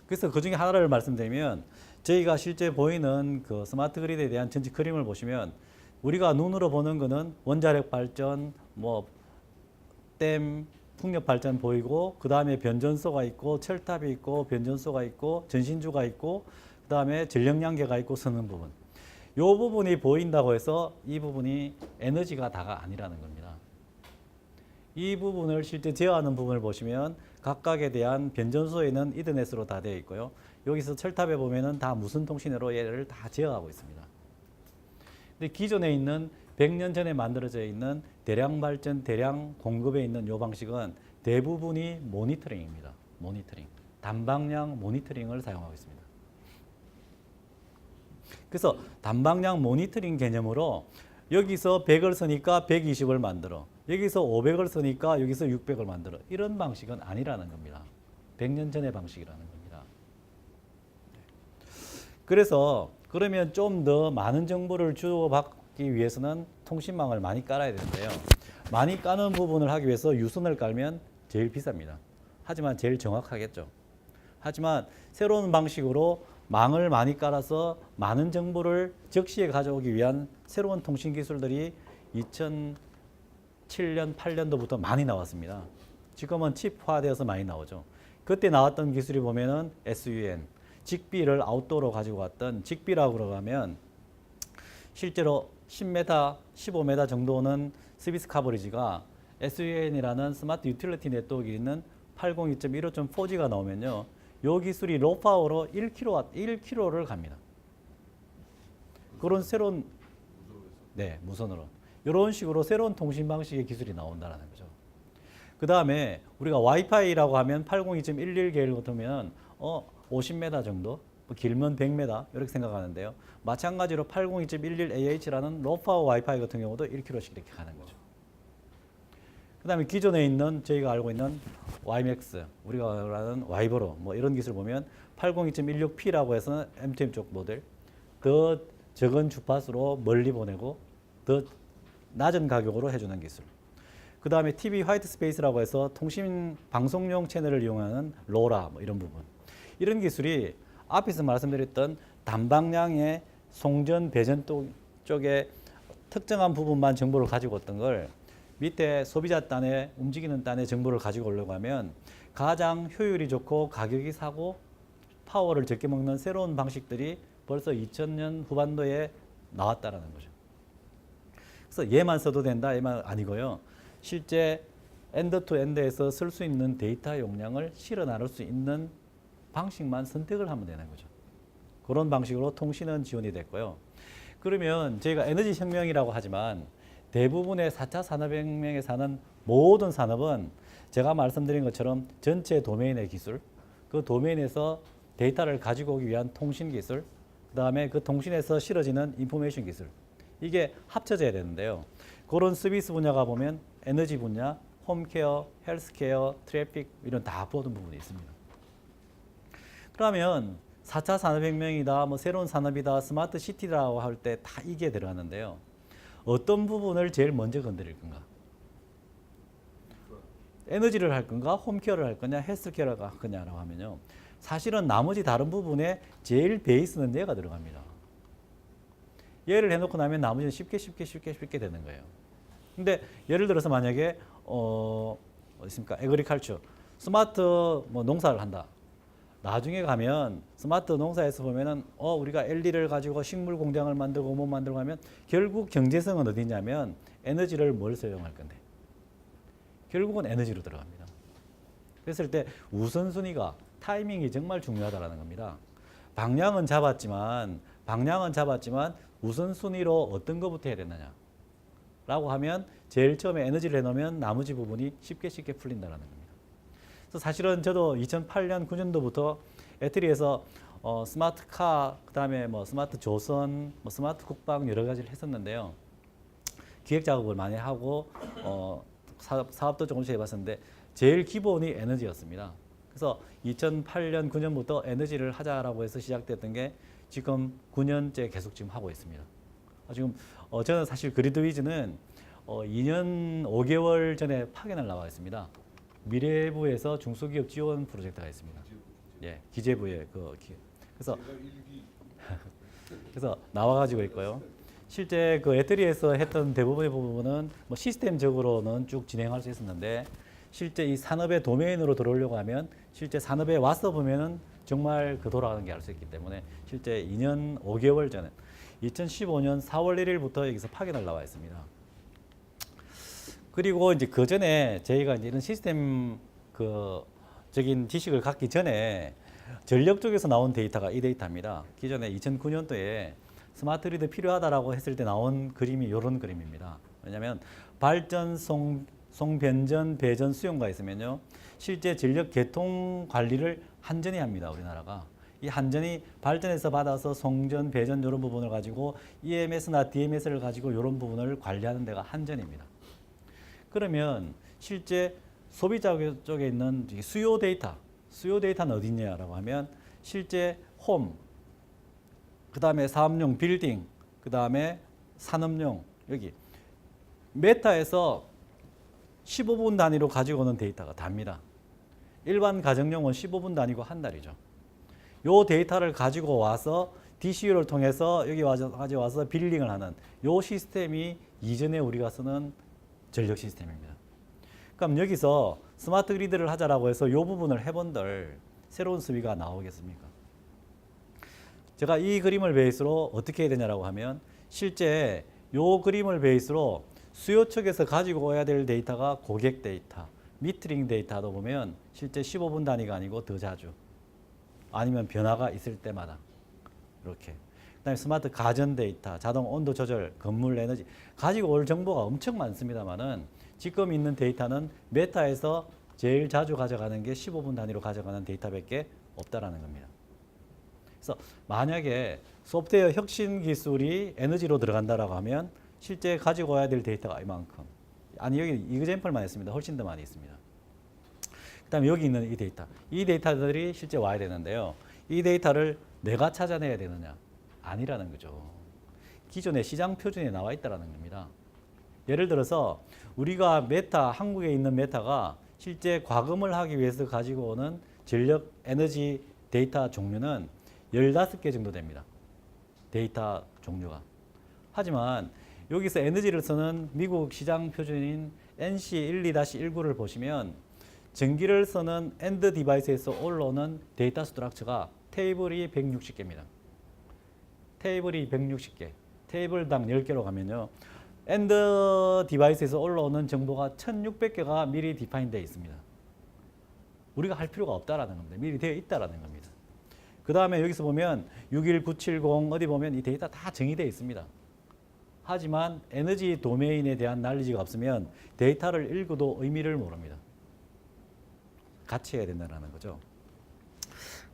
그래서 그 중에 하나를 말씀드리면 저희가 실제 보이는 그 스마트 그리드에 대한 전체 그림을 보시면 우리가 눈으로 보는 거는 원자력 발전, 뭐 댐, 풍력 발전 보이고 그 다음에 변전소가 있고 철탑이 있고 변전소가 있고 전신주가 있고 그 다음에 전력량계가 있고 서는 부분. 이 부분이 보인다고 해서 이 부분이 에너지가 다가 아니라는 겁니다. 이 부분을 실제 제어하는 부분을 보시면 각각에 대한 변전소에는 이더넷으로 다 되어 있고요. 여기서 철탑에 보면은 다 무선 통신으로 얘를 다 제어하고 있습니다. 근데 기존에 있는 100년 전에 만들어져 있는 대량 발전, 대량 공급에 있는 이 방식은 대부분이 모니터링입니다. 모니터링. 단방향 모니터링을 사용하고 있습니다. 그래서 단방향 모니터링 개념으로 여기서 100을 쓰니까 120을 만들어. 여기서 500을 쓰니까 여기서 600을 만들어. 이런 방식은 아니라는 겁니다. 100년 전의 방식이라는 겁니다. 그래서 그러면 좀 더 많은 정보를 주고받기 위해서는 통신망을 많이 깔아야 되는데요. 많이 까는 부분을 하기 위해서 유선을 깔면 제일 비쌉니다. 하지만 제일 정확하겠죠. 하지만 새로운 방식으로 망을 많이 깔아서 많은 정보를 즉시에 가져오기 위한 새로운 통신 기술들이 2007년, 8년도부터 많이 나왔습니다. 지금은 칩화되어서 많이 나오죠. 그때 나왔던 기술이 보면은 SUN, 직비를 아웃도어로 가지고 왔던 직비라고 그러면 실제로 10m, 15m 정도는 서비스 커버리지가 SUN이라는 스마트 유틸리티 네트워크에 있는 802.15.4G가 나오면요. 요 기술이 로파워로 1kW를 갑니다. 그런 새로운 무선으로. 이런 식으로 새로운 통신 방식의 기술이 나온다는 거죠. 그 다음에 우리가 와이파이라고 하면 802.11 계열 같으면 50m 정도, 길면 100m 이렇게 생각하는데요. 마찬가지로 802.11AH라는 로파워 와이파이 같은 경우도 1km씩 이렇게 가는 거죠. 그 다음에 기존에 있는 저희가 알고 있는 YMAX, 우리가 말하는 와이버로 뭐 이런 기술 보면 802.16P라고 해서 M2M 쪽 모델 더 적은 주파수로 멀리 보내고 더 낮은 가격으로 해주는 기술. 그 다음에 TV 화이트 스페이스라고 해서 통신 방송용 채널을 이용하는 로라 뭐 이런 부분. 이런 기술이 앞에서 말씀드렸던 단방향의 송전, 배전 쪽에 특정한 부분만 정보를 가지고 있던 걸 밑에 소비자 단에 움직이는 단의 정보를 가지고 오려고 하면 가장 효율이 좋고 가격이 싸고 파워를 적게 먹는 새로운 방식들이 벌써 2000년 후반도에 나왔다는 거죠. 그래서 얘만 써도 된다, 얘만 아니고요. 실제 엔드 투 엔드에서 쓸 수 있는 데이터 용량을 실어 나눌 수 있는 방식만 선택을 하면 되는 거죠. 그런 방식으로 통신은 지원이 됐고요. 그러면 저희가 에너지 혁명이라고 하지만 대부분의 4차 산업혁명에 사는 모든 산업은 제가 말씀드린 것처럼 전체 도메인의 기술, 그 도메인에서 데이터를 가지고 오기 위한 통신 기술, 그 다음에 그 통신에서 실어지는 인포메이션 기술, 이게 합쳐져야 되는데요. 그런 서비스 분야가 보면 에너지 분야, 홈케어, 헬스케어, 트래픽 이런 다 보는 부분이 있습니다. 그러면 4차 산업혁명이다, 뭐 새로운 산업이다, 스마트 시티라고 할 때 다 이게 들어가는데요. 어떤 부분을 제일 먼저 건드릴 건가? 에너지를 할 건가, 홈케어를 할 거냐, 헬스케어를 할 거냐라고 하면요. 사실은 나머지 다른 부분에 제일 베이스는 얘가 들어갑니다. 얘를 해놓고 나면 나머지는 쉽게 되는 거예요. 근데 예를 들어서 만약에 어디 있습니까? 에그리컬처, 스마트 뭐 농사를 한다. 나중에 가면 스마트 농사에서 보면은 우리가 LED를 가지고 식물 공장을 만들고 뭐 만들고 하면 결국 경제성은 어디 있냐면 에너지를 뭘 사용할 건데 결국은 에너지로 들어갑니다. 그랬을 때 우선순위가 타이밍이 정말 중요하다라는 겁니다. 방향은 잡았지만 우선순위로 어떤 것부터 해야 되느냐 라고 하면 제일 처음에 에너지를 해놓으면 나머지 부분이 쉽게 풀린다는 겁니다. 그래서 사실은 저도 2008년, 9년도부터 애트리에서 스마트카, 그 다음에 뭐 스마트 조선, 뭐 스마트 국방 여러 가지를 했었는데요. 기획 작업을 많이 하고 사업도 조금씩 해봤었는데 제일 기본이 에너지였습니다. 그래서 2008년, 9년부터 에너지를 하자라고 해서 시작됐던 게 지금 9년째 계속 지금 하고 있습니다. 지금 저는 사실 그리드위즈는 2년 5개월 전에 파견을 나와 있습니다. 미래부에서 중소기업 지원 프로젝트가 있습니다. 예, 기재부에 그래서 나와가지고 있고요. 실제 그 애트리에서 했던 대부분의 부분은 뭐 시스템적으로는 쭉 진행할 수 있었는데 실제 이 산업의 도메인으로 들어오려고 하면 실제 산업에 와서 보면은 정말 그 돌아가는 게 알 수 있기 때문에 실제 2년 5개월 전에 2015년 4월 1일부터 여기서 파견을 나와 있습니다. 그리고 이제 그 전에 저희가 이제 이런 시스템 적인 지식을 갖기 전에 전력 쪽에서 나온 데이터가 이 데이터입니다. 기존에 2009년도에 스마트 그리드 필요하다라고 했을 때 나온 그림이 이런 그림입니다. 왜냐하면 발전, 송변전, 배전, 수용가 있으면요. 실제 전력 계통 관리를 한전이 합니다. 우리나라가. 이 한전이 발전해서 받아서 송전, 배전 이런 부분을 가지고 EMS나 DMS를 가지고 이런 부분을 관리하는 데가 한전입니다. 그러면 실제 소비자 쪽에 있는 수요 데이터는 어디 있냐라고 하면 실제 홈, 그 다음에 사업용 빌딩, 그 다음에 산업용 여기 메타에서 15분 단위로 가지고 오는 데이터가 답니다. 일반 가정용은 15분 단위고 한 달이죠. 요 데이터를 가지고 와서 DCU를 통해서 여기 가져와서 빌링을 하는 요 시스템이 이전에 우리가 쓰는 전력 시스템입니다. 그럼 여기서 스마트 그리드를 하자라고 해서 이 부분을 해본들 새로운 수비가 나오겠습니까? 제가 이 그림을 베이스로 어떻게 해야 되냐라고 하면 실제 이 그림을 베이스로 수요 측에서 가지고 와야 될 데이터가 고객 데이터, 미터링 데이터도 보면 실제 15분 단위가 아니고 더 자주 아니면 변화가 있을 때마다 이렇게 그다음에 스마트 가전 데이터, 자동 온도 조절, 건물 에너지 가지고 올 정보가 엄청 많습니다만은 지금 있는 데이터는 메타에서 제일 자주 가져가는 게 15분 단위로 가져가는 데이터밖에 없다라는 겁니다. 그래서 만약에 소프트웨어 혁신 기술이 에너지로 들어간다라고 하면 실제 가지고 와야 될 데이터가 이만큼. 아니 여기 이그젠플만 있습니다. 훨씬 더 많이 있습니다. 그다음에 여기 있는 이 데이터. 이 데이터들이 실제 와야 되는데요. 이 데이터를 내가 찾아내야 되느냐? 아니라는 거죠. 기존의 시장 표준에 나와 있다는 겁니다. 예를 들어서 우리가 메타, 한국에 있는 메타가 실제 과금을 하기 위해서 가지고 오는 전력 에너지 데이터 종류는 15개 정도 됩니다. 데이터 종류가. 하지만 여기서 에너지를 쓰는 미국 시장 표준인 NC12-19를 보시면 전기를 쓰는 엔드 디바이스에서 올라오는 데이터 스트럭처가 테이블이 160개입니다. 테이블이 160개. 테이블당 10개로 가면요. 엔드 디바이스에서 올라오는 정보가 1600개가 미리 디파인 되어 있습니다. 우리가 할 필요가 없다라는 겁니다. 미리 되어 있다라는 겁니다. 그 다음에 여기서 보면 61970 어디 보면 이 데이터 다 정의되어 있습니다. 하지만 에너지 도메인에 대한 날리지가 없으면 데이터를 읽어도 의미를 모릅니다. 같이 해야 된다는 거죠.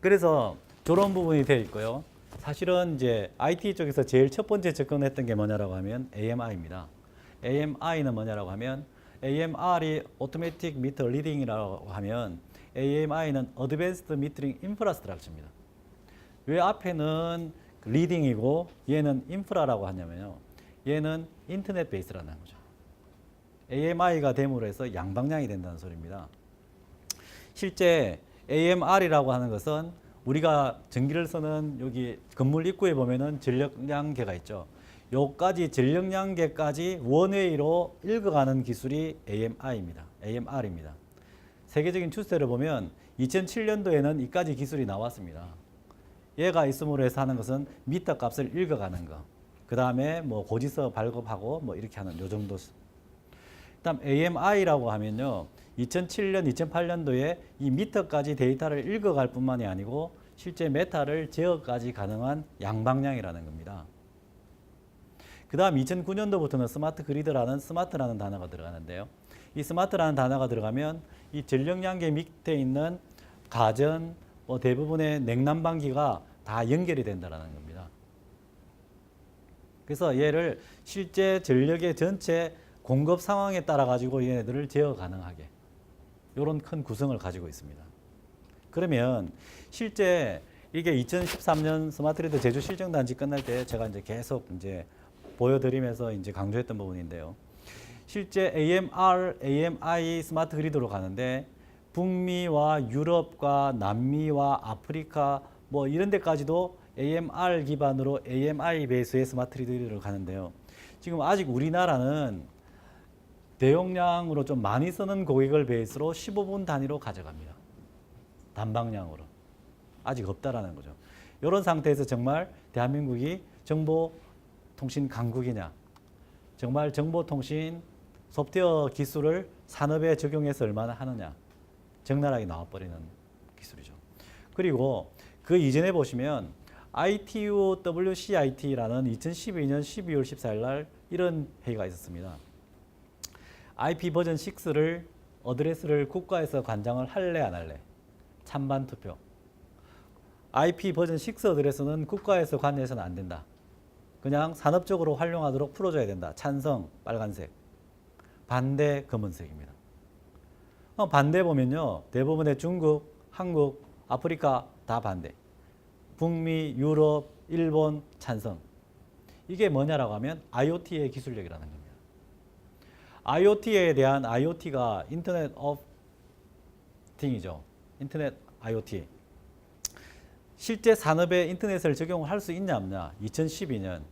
그래서 저런 부분이 되어 있고요. 사실은 이제 IT 쪽에서 제일 첫 번째 접근했던 게 뭐냐라고 하면 AMI입니다. AMI는 뭐냐라고 하면 AMR이 Automatic Meter Reading이라고 하면 AMI는 Advanced Metering Infrastructure입니다. 왜 앞에는 리딩이고 얘는 인프라라고 하냐면요. 얘는 인터넷 베이스라는 거죠. AMI가 됨으로 해서 양방향이 된다는 소리입니다. 실제 AMR이라고 하는 것은 우리가 전기를 쓰는 여기 건물 입구에 보면은 전력량계가 있죠. 요까지 전력량계까지 원웨이로 읽어가는 기술이 AMI입니다. AMR입니다. 세계적인 추세를 보면 2007년도에는 이까지 기술이 나왔습니다. 얘가 있음으로 해서 하는 것은 미터 값을 읽어가는 거. 그 다음에 뭐 고지서 발급하고 뭐 이렇게 하는 요 정도. 그다음 AMI라고 하면요. 2007년, 2008년도에 이 미터까지 데이터를 읽어갈 뿐만이 아니고 실제 메타를 제어까지 가능한 양방향이라는 겁니다. 그 다음 2009년도부터는 스마트 그리드라는 스마트라는 단어가 들어가는데요. 이 스마트라는 단어가 들어가면 이 전력량계 밑에 있는 가전, 뭐 대부분의 냉난방기가 다 연결이 된다는 겁니다. 그래서 얘를 실제 전력의 전체 공급 상황에 따라 가지고 얘네들을 제어 가능하게 이런 큰 구성을 가지고 있습니다. 그러면 실제 이게 2013년 스마트그리드 제주 실정단지 끝날 때 제가 이제 계속 이제 보여드리면서 이제 강조했던 부분인데요. 실제 AMR, AMI 스마트 그리드로 가는데 북미와 유럽과 남미와 아프리카 뭐 이런 데까지도 AMR 기반으로 AMI 베이스의 스마트 그리드로 가는데요. 지금 아직 우리나라는 대용량으로 좀 많이 쓰는 고객을 베이스로 15분 단위로 가져갑니다. 단방향으로. 아직 없다라는 거죠. 이런 상태에서 정말 대한민국이 정보통신 강국이냐, 정말 정보통신 소프트웨어 기술을 산업에 적용해서 얼마나 하느냐, 적나라하게 나와버리는 기술이죠. 그리고 그 이전에 보시면 ITU WCIT라는 2012년 12월 14일 날 이런 회의가 있었습니다. IP 버전 6를 어드레스를 국가에서 관장을 할래 안 할래? 찬반 투표. IP 버전 6 어드레스는 국가에서 관여해서는 안 된다. 그냥 산업적으로 활용하도록 풀어줘야 된다. 찬성 빨간색, 반대 검은색입니다. 반대 보면요. 대부분의 중국, 한국, 아프리카 다 반대. 북미, 유럽, 일본 찬성. 이게 뭐냐라고 하면 IoT의 기술력이라는 겁니다. IoT에 대한 IoT가 인터넷 오브 띵이죠. 인터넷 IoT. 실제 산업에 인터넷을 적용할 수 있냐 없냐. 2012년.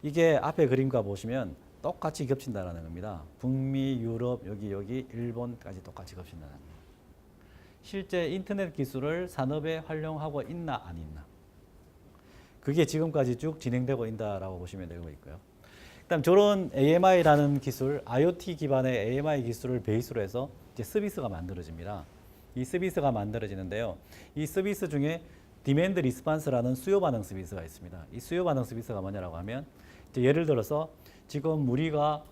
이게 앞에 그림과 보시면 똑같이 겹친다는 겁니다. 북미, 유럽, 여기, 일본까지 똑같이 겹친다는 겁니다. 실제 인터넷 기술을 산업에 활용하고 있나 안 있나. 그게 지금까지 쭉 진행되고 있다라고 보시면 되고 있고요. 그다음 저런 AMI라는 기술, IoT 기반의 AMI 기술을 베이스로 해서 이제 서비스가 만들어집니다. 이 서비스가 만들어지는데요. 이 서비스 중에 디맨드 리스판스라는 수요 반응 서비스가 있습니다. 이 수요 반응 서비스가 뭐냐라고 하면 이제 예를 들어서 지금 우리가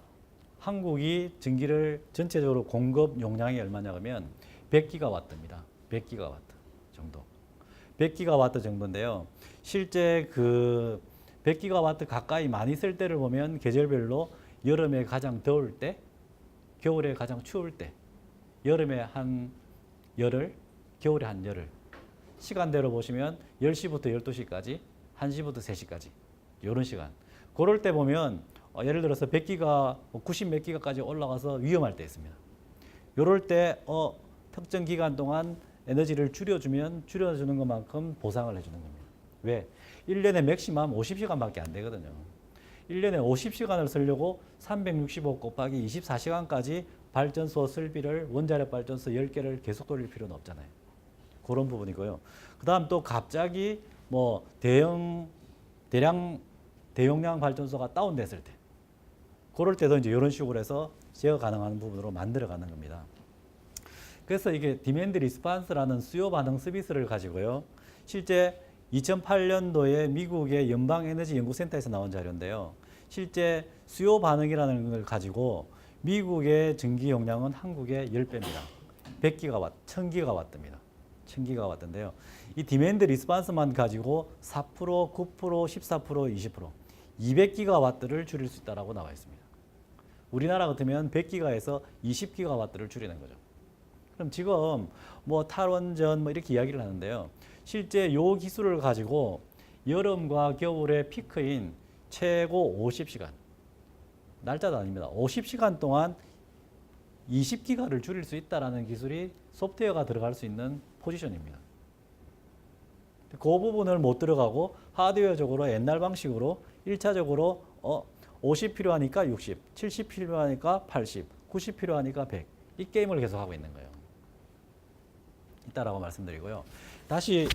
한국이 전기를 전체적으로 공급 용량이 얼마냐 하면 100기가와트입니다. 100기가와트 정도. 100기가와트 정도인데요. 실제 그 100기가와트 가까이 많이 쓸 때를 보면 계절별로 여름에 가장 더울 때, 겨울에 가장 추울 때, 여름에 한 열흘, 겨울에 한 열흘. 시간대로 보시면 10시부터 12시까지, 1시부터 3시까지 이런 시간. 그럴 때 보면 예를 들어서 100기가, 90 몇 기가까지 올라가서 위험할 때 있습니다. 이럴 때 특정 기간 동안 에너지를 줄여주는 것만큼 보상을 해주는 겁니다. 왜? 1년에 맥시멈 50시간밖에 안 되거든요. 1년에 50시간을 쓰려고 365 곱하기 24시간까지 발전소 설비를 원자력 발전소 10개를 계속 돌릴 필요는 없잖아요. 그런 부분이고요. 그 다음 또 갑자기 뭐 대용량 발전소가 다운됐을 때 그럴 때도 이제 이런 식으로 해서 제어 가능한 부분으로 만들어가는 겁니다. 그래서 이게 디맨드 리스판스라는 수요 반응 서비스를 가지고요. 실제 2008년도에 미국의 연방에너지연구센터에서 나온 자료인데요. 실제 수요 반응이라는 걸 가지고 미국의 전기 용량은 한국의 10배입니다. 100기가와트, 1000기가와트입니다. 1000기가와트인데요. 이 디맨드 리스폰스만 가지고 4%, 9%, 14%, 20%, 200기가와트를 줄일 수 있다라고 나와 있습니다. 우리나라 같으면 100기가에서 20기가와트를 줄이는 거죠. 그럼 지금 뭐 탈원전 뭐 이렇게 이야기를 하는데요. 실제 요 기술을 가지고 여름과 겨울의 피크인 최고 50시간, 날짜도 아닙니다. 50시간 동안 20기가를 줄일 수 있다는 기술이 소프트웨어가 들어갈 수 있는 포지션입니다. 그 부분을 못 들어가고 하드웨어적으로 옛날 방식으로 1차적으로 50 필요하니까 60, 70 필요하니까 80, 90 필요하니까 100. 이 게임을 계속하고 있는 거예요. 있다라고 말씀드리고요. 다시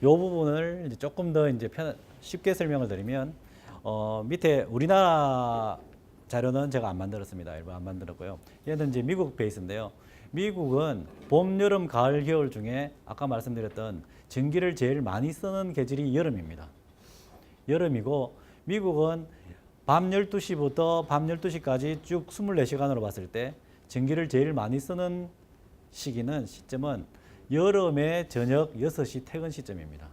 이 부분을 이제 조금 더 이제 쉽게 설명을 드리면 밑에 우리나라 자료는 제가 안 만들었습니다. 일부 안 만들었고요. 얘는 이제 미국 베이스인데요. 미국은 봄, 여름, 가을, 겨울 중에 아까 말씀드렸던 전기를 제일 많이 쓰는 계절이 여름입니다. 여름이고 미국은 밤 12시부터 밤 12시까지 쭉 24시간으로 봤을 때 전기를 제일 많이 쓰는 시점은 여름의 저녁 6시 퇴근 시점입니다.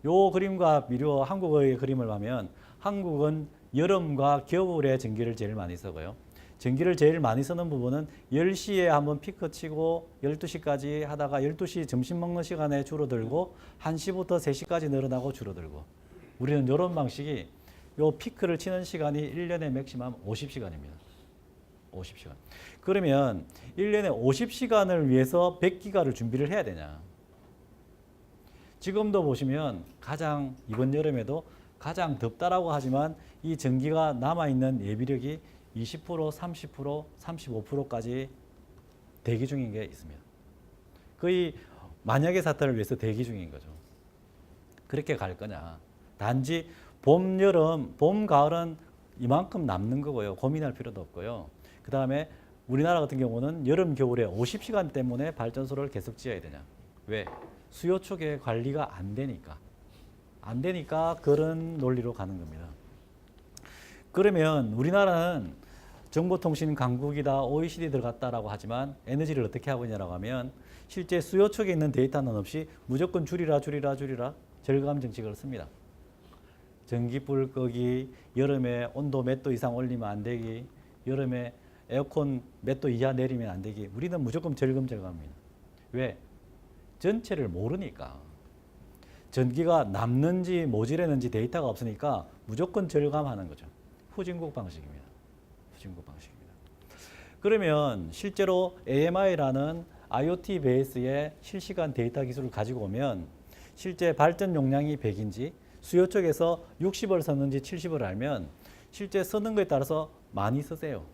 요 그림과 비교 한국의 그림을 보면 한국은 여름과 겨울에 전기를 제일 많이 쓰고요. 전기를 제일 많이 쓰는 부분은 10시에 한번 피크 치고 12시까지 하다가 12시 점심 먹는 시간에 줄어들고 1시부터 3시까지 늘어나고 줄어들고 우리는 이런 방식이 요 피크를 치는 시간이 1년에 맥시멈 50시간입니다. 50시간. 그러면 1년에 50시간을 위해서 100기가를 준비를 해야 되냐. 지금도 보시면 가장 이번 여름에도 가장 덥다라고 하지만 이 전기가 남아있는 예비력이 20%, 30%, 35%까지 대기 중인 게 있습니다. 거의 만약의 사태를 위해서 대기 중인 거죠. 그렇게 갈 거냐. 단지 봄, 여름, 봄, 가을은 이만큼 남는 거고요. 고민할 필요도 없고요. 그 다음에 우리나라 같은 경우는 여름, 겨울에 50시간 때문에 발전소를 계속 지어야 되냐. 왜? 수요 쪽에 관리가 안 되니까. 안 되니까 그런 논리로 가는 겁니다. 그러면 우리나라는 정보통신 강국이다, OECD 들어갔다라고 하지만 에너지를 어떻게 하고 있냐라고 하면 실제 수요 쪽에 있는 데이터는 없이 무조건 줄이라 절감 정책을 씁니다. 전기불 끄기, 여름에 온도 몇 도 이상 올리면 안 되기, 여름에 에어컨 몇 도 이하 내리면 안 되기. 우리는 무조건 절감합니다. 왜? 전체를 모르니까. 전기가 남는지 모자라는지 데이터가 없으니까 무조건 절감하는 거죠. 후진국 방식입니다. 후진국 방식입니다. 그러면 실제로 AMI라는 IoT 베이스의 실시간 데이터 기술을 가지고 오면 실제 발전 용량이 100인지 수요 쪽에서 60을 썼는지 70을 알면 실제 쓰는 거에 따라서 많이 쓰세요.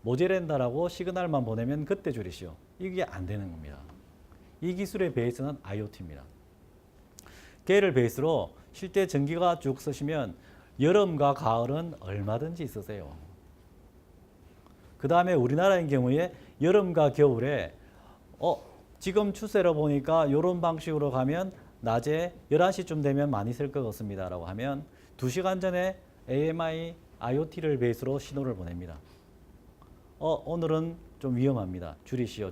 모자란다라고 시그널만 보내면 그때 줄이시오. 이게 안 되는 겁니다. 이 기술의 베이스는 IoT입니다. 걔를 베이스로 실제 전기가 쭉 쓰시면 여름과 가을은 얼마든지 쓰세요. 그 다음에 우리나라의 경우에 여름과 겨울에 지금 추세로 보니까 이런 방식으로 가면 낮에 11시쯤 되면 많이 쓸 것 같습니다 라고 하면 2시간 전에 AMI, IoT를 베이스로 신호를 보냅니다. 오늘은 좀 위험합니다. 줄이시오.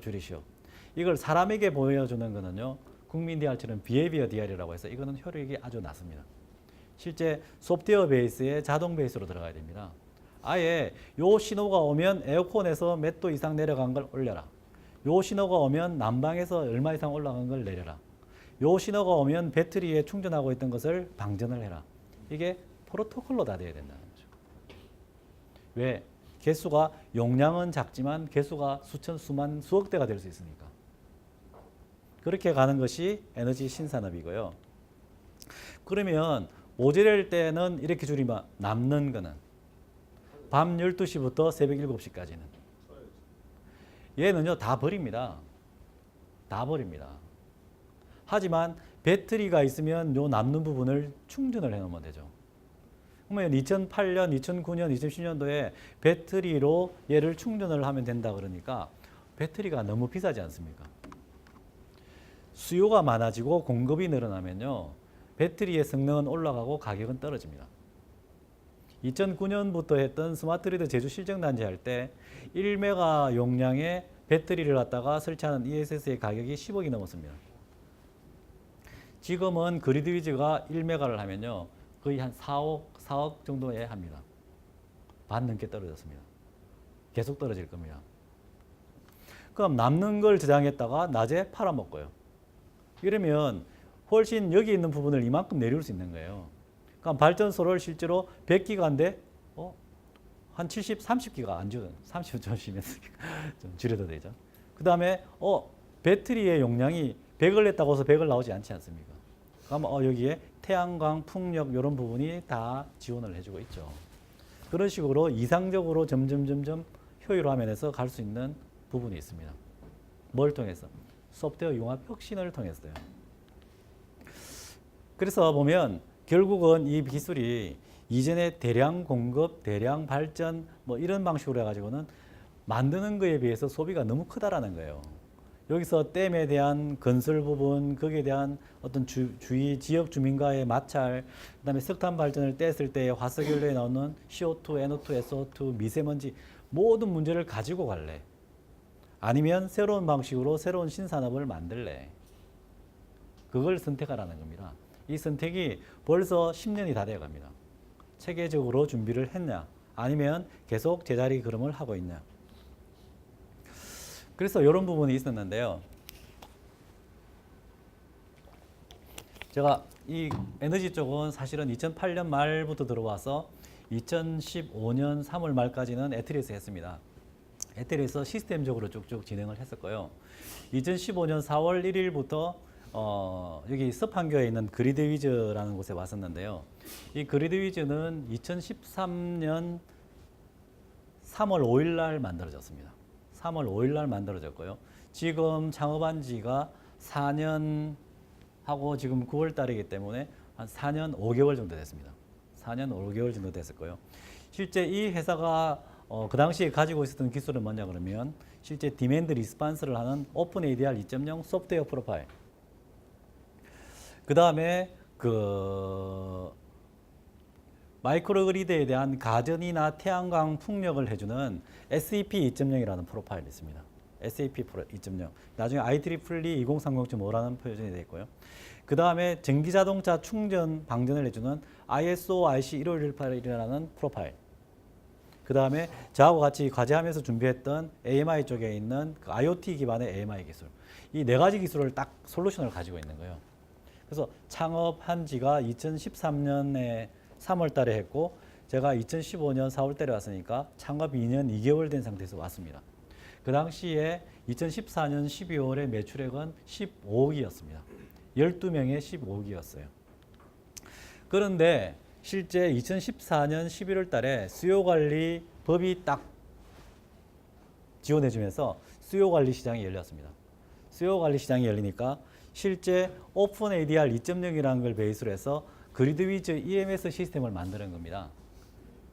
이걸 사람에게 보여주는 거는요. 국민 DR처럼 비헤비어 DR이라고 해서 이거는 효력이 아주 낮습니다. 실제 소프트웨어 베이스에 자동 베이스로 들어가야 됩니다. 아예 요 신호가 오면 에어컨에서 몇 도 이상 내려간 걸 올려라. 요 신호가 오면 난방에서 얼마 이상 올라간 걸 내려라. 요 신호가 오면 배터리에 충전하고 있던 것을 방전을 해라. 이게 프로토콜로 다 돼야 된다는 거죠. 왜? 개수가 용량은 작지만 개수가 수천, 수만, 수억 대가 될 수 있으니까. 그렇게 가는 것이 에너지 신산업이고요. 그러면 모자랄 때는 이렇게 줄이면 남는 거는 밤 12시부터 새벽 7시까지는 얘는요 다 버립니다. 다 버립니다. 하지만 배터리가 있으면 요 남는 부분을 충전을 해놓으면 되죠. 그러면 2008년, 2009년, 2010년도에 배터리로 얘를 충전을 하면 된다 그러니까 배터리가 너무 비싸지 않습니까? 수요가 많아지고 공급이 늘어나면요. 배터리의 성능은 올라가고 가격은 떨어집니다. 2009년부터 했던 스마트그리드 제주 실정단지 할 때 1메가 용량의 배터리를 갖다가 설치하는 ESS의 가격이 10억이 넘었습니다. 지금은 그리드위즈가 1메가를 하면요, 거의 한 4억 정도에 합니다. 반 넘게 떨어졌습니다. 계속 떨어질 겁니다. 그럼 남는 걸 저장했다가 낮에 팔아먹고요. 이러면 훨씬 여기 있는 부분을 이만큼 내려올 수 있는 거예요. 그럼 발전소를 실제로 100기가인데 한 70, 30기가 안 줄여요. 30은 좀 심해서 좀 줄여도 되죠. 그 다음에 배터리의 용량이 100을 냈다고 해서 100을 나오지 않지 않습니까? 그럼 여기에 태양광, 풍력 이런 부분이 다 지원을 해주고 있죠. 그런 식으로 이상적으로 점점 효율화 면에서 갈 수 있는 부분이 있습니다. 뭘 통해서? 소프트웨어 융합 혁신을 통해서요. 그래서 보면 결국은 이 기술이 이전에 대량 공급, 대량 발전 뭐 이런 방식으로 해가지고는 만드는 거에 비해서 소비가 너무 크다라는 거예요. 여기서 댐에 대한 건설 부분, 거기에 대한 어떤 주위 지역 주민과의 마찰, 그다음에 석탄 발전을 뗐을 때의 화석연료에 나오는 CO2, NO2, SO2, 미세먼지 모든 문제를 가지고 갈래? 아니면 새로운 방식으로 새로운 신산업을 만들래? 그걸 선택하라는 겁니다. 이 선택이 벌써 10년이 다 되어 갑니다. 체계적으로 준비를 했냐? 아니면 계속 제자리 걸음을 하고 있냐? 그래서 이런 부분이 있었는데요. 제가 이 에너지 쪽은 사실은 2008년 말부터 들어와서 2015년 3월 말까지는 에트리에서 했습니다. 에트리에서 시스템적으로 쭉쭉 진행을 했었고요. 2015년 4월 1일부터 여기 서판교에 있는 그리드위즈라는 곳에 왔었는데요. 이 그리드위즈는 2013년 3월 5일 날 만들어졌습니다. 3월 5일 날 만들어졌고요. 지금 창업한 지가 4년 하고 지금 9월 달이기 때문에 한 4년 5개월 정도 됐습니다. 4년 5개월 정도 됐을 거예요. 실제 이 회사가 그 당시에 가지고 있었던 기술은 뭐냐 그러면 실제 디맨드 리스판스를 하는 오픈 ADR 2.0 소프트웨어 프로파일. 그 다음에 마이크로 그리드에 대한 가전이나 태양광 풍력을 해주는 SAP 2.0이라는 프로파일이 있습니다. SAP 2.0. 나중에 IEEE 2030.5라는 표준이 되어 있고요. 그 다음에 전기자동차 충전 방전을 해주는 ISO IC 1518이라는 프로파일. 그 다음에 저하고 같이 과제하면서 준비했던 AMI 쪽에 있는 그 IoT 기반의 AMI 기술. 이 네 가지 기술을 딱 솔루션을 가지고 있는 거예요. 그래서 창업한 지가 2013년에 3월 달에 했고 제가 2015년 4월 달에 왔으니까 창업 2년 2개월 된 상태에서 왔습니다. 그 당시에 2014년 12월에 매출액은 15억이었습니다. 12명에 15억이었어요. 그런데 실제 2014년 11월 달에 수요관리 법이 딱 지원해주면서 수요관리 시장이 열렸습니다. 수요관리 시장이 열리니까 실제 오픈 ADR 2.0이라는 걸 베이스로 해서 그리드위즈 EMS 시스템을 만드는 겁니다.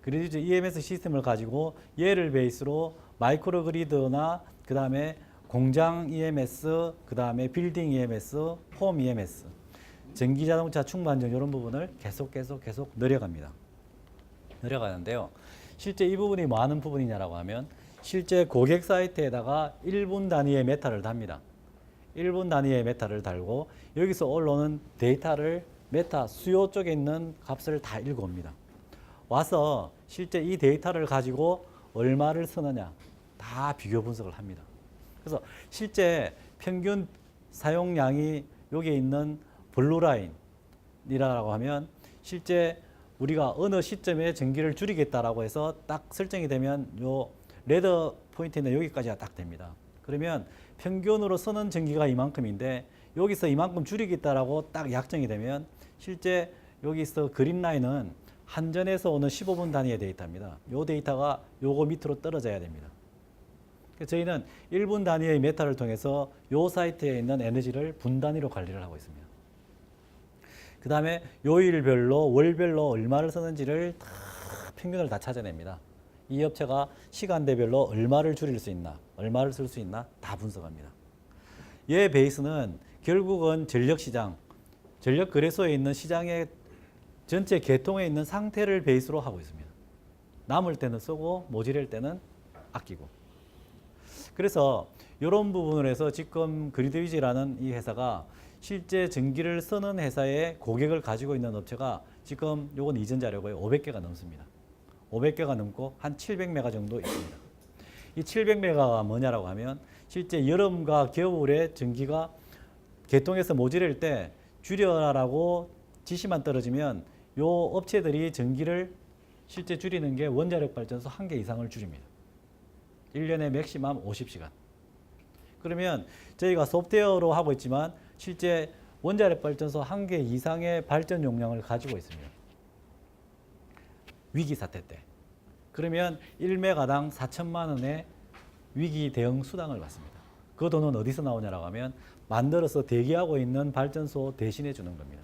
그리드위즈 EMS 시스템을 가지고 얘를 베이스로 마이크로 그리드나 그 다음에 공장 EMS, 그 다음에 빌딩 EMS, 홈 EMS, 전기자동차 충만전 이런 부분을 계속 늘려갑니다. 늘려가는데요. 실제 이 부분이 뭐 하는 부분이냐라고 하면 실제 고객 사이트에다가 1분 단위의 메타를 답니다. 1분 단위의 메타를 달고 여기서 올라오는 데이터를 메타 수요 쪽에 있는 값을 다 읽어옵니다. 와서 실제 이 데이터를 가지고 얼마를 쓰느냐 다 비교 분석을 합니다. 그래서 실제 평균 사용량이 여기에 있는 블루라인이라고 하면 실제 우리가 어느 시점에 전기를 줄이겠다라고 해서 딱 설정이 되면 요 레드 포인트는 여기까지가 딱 됩니다. 그러면 평균으로 쓰는 전기가 이만큼인데 여기서 이만큼 줄이겠다라고 딱 약정이 되면 실제 여기서 그린 라인은 한전에서 오는 15분 단위의 데이터입니다. 요 데이터가 요거 밑으로 떨어져야 됩니다. 그래서 저희는 1분 단위의 메타를 통해서 요 사이트에 있는 에너지를 분 단위로 관리를 하고 있습니다. 그 다음에 요일별로 월별로 얼마를 쓰는지를 다 평균을 다 찾아냅니다. 이 업체가 시간대별로 얼마를 줄일 수 있나, 얼마를 쓸 수 있나 다 분석합니다. 얘 베이스는 결국은 전력시장, 전력거래소에 있는 시장의 전체 계통에 있는 상태를 베이스로 하고 있습니다. 남을 때는 쓰고 모자랄 때는 아끼고. 그래서 이런 부분을 해서 지금 그리드위즈라는 이 회사가 실제 전기를 쓰는 회사의 고객을 가지고 있는 업체가 지금 요건 이전 자료고요. 500개가 넘습니다. 500개가 넘고 한 700메가 정도 있습니다. 이 700메가가 뭐냐라고 하면 실제 여름과 겨울에 전기가 개통해서 모자랄 때 줄여라라고 지시만 떨어지면 요 업체들이 전기를 실제 줄이는 게 원자력 발전소 1개 이상을 줄입니다. 1년에 맥시멈 50시간. 그러면 저희가 소프트웨어로 하고 있지만 실제 원자력 발전소 1개 이상의 발전 용량을 가지고 있습니다. 위기 사태 때. 그러면 1메가당 4천만 원의 위기 대응 수당을 받습니다. 그 돈은 어디서 나오냐라고 하면 만들어서 대기하고 있는 발전소 대신해 주는 겁니다.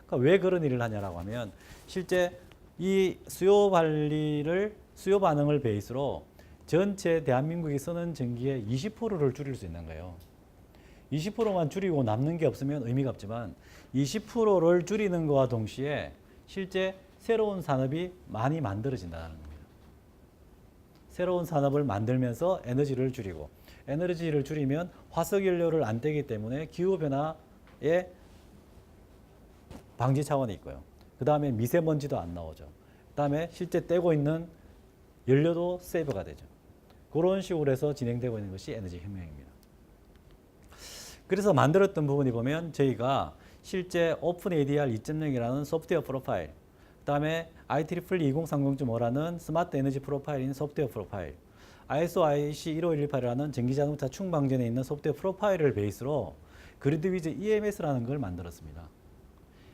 그러니까 왜 그런 일을 하냐라고 하면 실제 이 수요 반응을 베이스로 전체 대한민국이 쓰는 전기의 20%를 줄일 수 있는 거예요. 20%만 줄이고 남는 게 없으면 의미가 없지만 20%를 줄이는 것과 동시에 실제 새로운 산업이 많이 만들어진다는 겁니다. 새로운 산업을 만들면서 에너지를 줄이고 에너지를 줄이면 화석연료를 안 떼기 때문에 기후변화의 방지 차원이 있고요. 그 다음에 미세먼지도 안 나오죠. 그 다음에 실제 떼고 있는 연료도 세이브가 되죠. 그런 식으로 해서 진행되고 있는 것이 에너지 혁명입니다. 그래서 만들었던 부분이 보면 저희가 실제 오픈 ADR 2.0이라는 소프트웨어 프로파일, 그 다음에 IEEE 2030.5라는 스마트 에너지 프로파일인 소프트웨어 프로파일, ISO IEC 15118이라는 전기자동차 충방전에 있는 소프트웨어 프로파일을 베이스로 그리드위즈 EMS라는 걸 만들었습니다.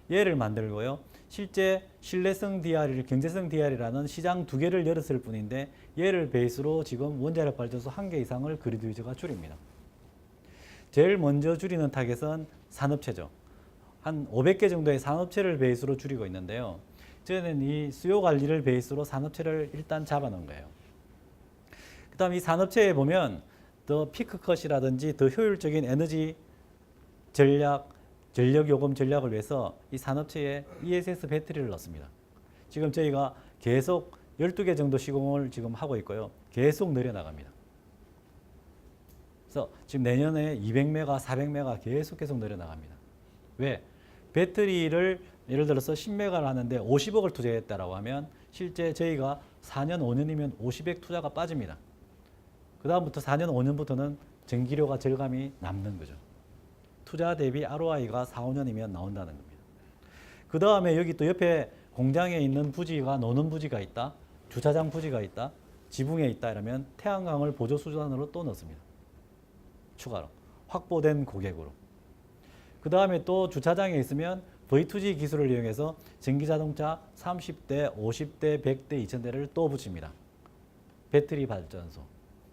얘를 만들고요. 실제 신뢰성 DR을 경제성 DR이라는 시장 2개를 열었을 뿐인데 얘를 베이스로 지금 원자력 발전소 1개 이상을 그리드위즈가 줄입니다. 제일 먼저 줄이는 타겟은 산업체죠. 한 500개 정도의 산업체를 베이스로 줄이고 있는데요. 저는 이 수요 관리를 베이스로 산업체를 일단 잡아놓은 거예요. 그 다음 이 산업체에 보면 더 피크컷이라든지 더 효율적인 에너지 전력 요금 전략을 위해서 이 산업체에 ESS 배터리를 넣습니다. 지금 저희가 계속 12개 정도 시공을 지금 하고 있고요. 계속 늘려나갑니다. 그래서 지금 내년에 200메가, 400메가 계속 늘려나갑니다. 왜? 배터리를 예를 들어서 10메가를 하는데 50억을 투자했다라고 하면 실제 저희가 4년, 5년이면 50억 투자가 빠집니다. 그 다음부터 4년, 5년부터는 전기료가 절감이 남는 거죠. 투자 대비 ROI가 4, 5년이면 나온다는 겁니다. 그 다음에 여기 또 옆에 공장에 있는 부지가 노는 부지가 있다. 주차장 부지가 있다. 지붕에 있다 이러면 태양광을 보조 수단으로 또 넣습니다. 추가로. 확보된 고객으로. 그 다음에 또 주차장에 있으면 V2G 기술을 이용해서 전기자동차 30대, 50대, 100대, 2000대를 또 붙입니다. 배터리 발전소.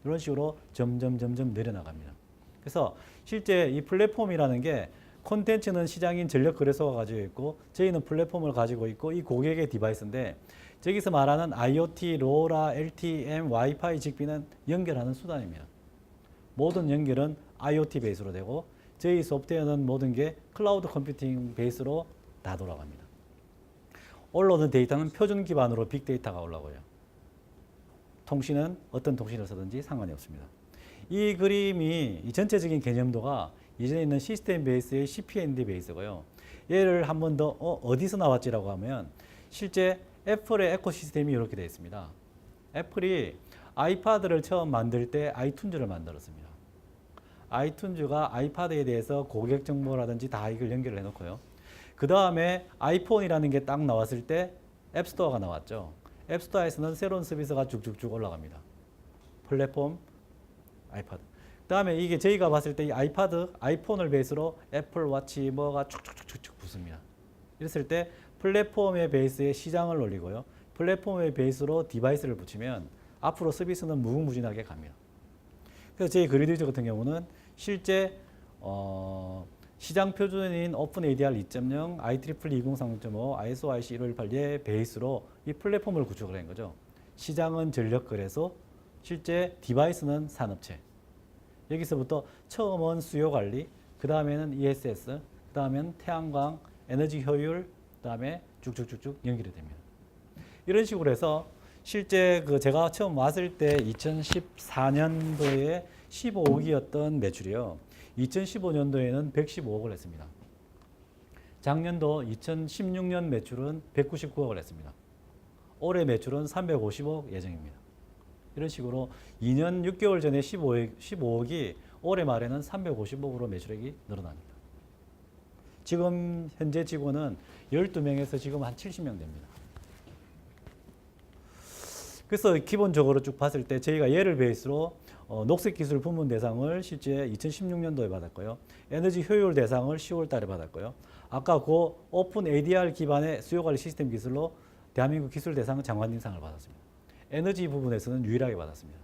이런 식으로 점점 내려나갑니다. 그래서 실제 이 플랫폼이라는 게 콘텐츠는 시장인 전력거래소가 가지고 있고 저희는 플랫폼을 가지고 있고 이 고객의 디바이스인데 저기서 말하는 IoT, 로라, LTM, 와이파이, 직비는 연결하는 수단입니다. 모든 연결은 IoT 베이스로 되고 저희 소프트웨어는 모든 게 클라우드 컴퓨팅 베이스로 다 돌아갑니다. 올라오는 데이터는 표준 기반으로 빅데이터가 올라오고요. 통신은 어떤 통신을 쓰든지 상관이 없습니다. 이 그림이 이 전체적인 개념도가 예전에 있는 시스템 베이스의 CPND 베이스고요. 얘를 한 번 더 어디서 나왔지라고 하면 실제 애플의 에코시스템이 이렇게 되어 있습니다. 애플이 아이패드를 처음 만들 때 아이튠즈를 만들었습니다. 아이튠즈가 아이패드에 대해서 고객 정보라든지 다 이걸 연결을 해놓고요. 그 다음에 아이폰이라는 게 딱 나왔을 때 앱스토어가 나왔죠. 앱스토어에서는 새로운 서비스가 쭉쭉쭉 올라갑니다. 플랫폼, 아이패드. 그 다음에 이게 저희가 봤을 때 이 아이패드, 아이폰을 베이스로 애플워치 뭐가 쭉쭉쭉쭉 붙습니다. 이랬을 때 플랫폼의 베이스에 시장을 올리고요. 플랫폼의 베이스로 디바이스를 붙이면 앞으로 서비스는 무궁무진하게 갑니다. 그래서 저희 그리드위즈 같은 경우는 실제 시장 표준인 오픈 ADR 2.0, IEEE 2030.5, ISO IC 1518의 베이스로 이 플랫폼을 구축을 한 거죠. 시장은 전력거래소, 실제 디바이스는 산업체. 여기서부터 처음은 수요 관리, 그 다음에는 ESS, 그 다음에는 태양광, 에너지 효율, 그 다음에 쭉쭉쭉쭉 연결이 됩니다. 이런 식으로 해서 실제 그 제가 처음 왔을 때 2014년도에 15억이었던 매출이요. 2015년도에는 115억을 했습니다. 작년도 2016년 매출은 199억을 했습니다. 올해 매출은 350억 예정입니다. 이런 식으로 2년 6개월 전에 15억이 올해 말에는 350억으로 매출액이 늘어납니다. 지금 현재 직원은 12명에서 지금 한 70명 됩니다. 그래서 기본적으로 쭉 봤을 때 저희가 얘를 베이스로 녹색기술 부문 대상을 실제 2016년도에 받았고요. 에너지 효율 대상을 10월 달에 받았고요. 아까 그 오픈 ADR 기반의 수요관리 시스템 기술로 대한민국 기술 대상 장관인상을 받았습니다. 에너지 부분에서는 유일하게 받았습니다.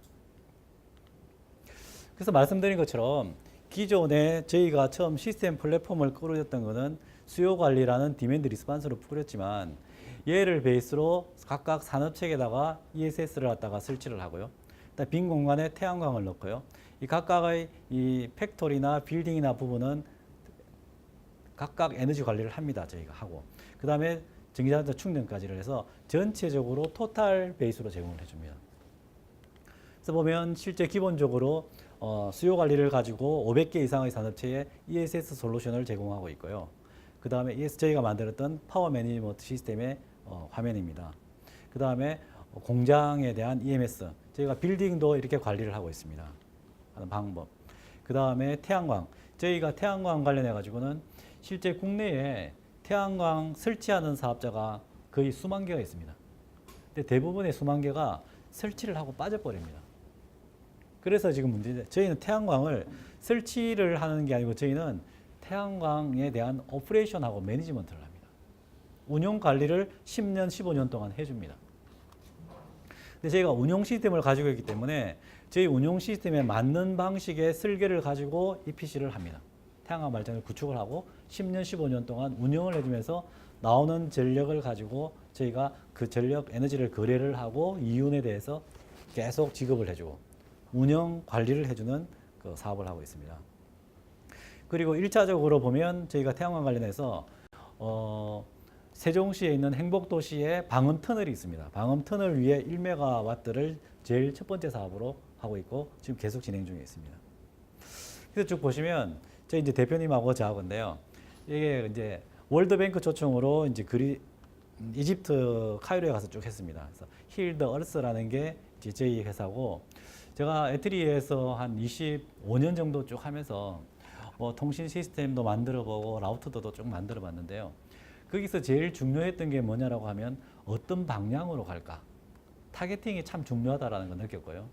그래서 말씀드린 것처럼 기존에 저희가 처음 시스템 플랫폼을 꾸렸던 것은 수요관리라는 디맨드 리스판스로 꾸렸지만 얘를 베이스로 각각 산업체계에다가 ESS를 갖다가 설치를 하고요. 빈 공간에 태양광을 넣고요. 이 각각의 이 팩토리나 빌딩이나 부분은 각각 에너지 관리를 합니다. 저희가 하고. 그 다음에 전기자동차 충전까지를 해서 전체적으로 토탈 베이스로 제공을 해줍니다. 그래서 보면 실제 기본적으로 수요 관리를 가지고 500개 이상의 산업체에 ESS 솔루션을 제공하고 있고요. 그 다음에 저희가 만들었던 파워 매니지먼트 시스템의 화면입니다. 그 다음에 공장에 대한 EMS, 저희가 빌딩도 이렇게 관리를 하고 있습니다. 하는 방법. 그 다음에 태양광, 저희가 태양광 관련해 가지고는 실제 국내에 태양광 설치하는 사업자가 거의 수만 개가 있습니다. 근데 대부분의 수만 개가 설치를 하고 빠져버립니다. 그래서 지금 문제인데 저희는 태양광을 설치를 하는 게 아니고 저희는 태양광에 대한 오퍼레이션하고 매니지먼트를 합니다. 운영 관리를 10년, 15년 동안 해줍니다. 근데 저희가 운영 시스템을 가지고 있기 때문에 저희 운영 시스템에 맞는 방식의 설계를 가지고 EPC를 합니다. 태양광 발전을 구축을 하고 10년, 15년 동안 운영을 해주면서 나오는 전력을 가지고 저희가 그 전력 에너지를 거래를 하고 이윤에 대해서 계속 지급을 해주고 운영 관리를 해주는 그 사업을 하고 있습니다. 그리고 1차적으로 보면 저희가 태양광 관련해서 세종시에 있는 행복도시에 방음 터널이 있습니다. 방음 터널 위에 1메가와트를 제일 첫 번째 사업으로 하고 있고 지금 계속 진행 중에 있습니다. 그래서 쭉 보시면 저희 이제 대표님하고 저하고인데요. 이게 이제 월드뱅크 초청으로 이제 이집트 카이로에 가서 쭉 했습니다. 그래서 힐 더 얼스라는 게 이제 저희 회사고 제가 에트리에서 한 25년 정도 쭉 하면서 통신 시스템도 만들어보고 라우터도 쭉 만들어봤는데요. 거기서 제일 중요했던 게 뭐냐라고 하면 어떤 방향으로 갈까? 타겟팅이 참 중요하다라는 걸 느꼈고요.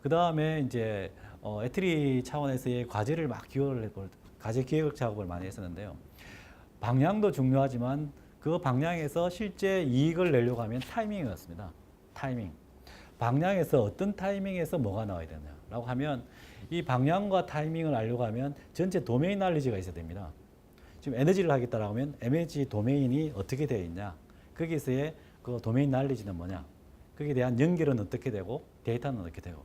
그 다음에 이제 에트리 차원에서의 과제를 막 과제 기획 작업을 많이 했었는데요. 방향도 중요하지만 그 방향에서 실제 이익을 내려고 하면 타이밍이었습니다. 타이밍. 방향에서 어떤 타이밍에서 뭐가 나와야 되냐라고 하면 이 방향과 타이밍을 알려고 하면 전체 도메인 날리지가 있어야 됩니다. 지금 에너지를 하겠다라고 하면 에너지 도메인이 어떻게 되어 있냐, 거기서의 그 도메인 날리지는 뭐냐, 거기에 대한 연결은 어떻게 되고 데이터는 어떻게 되고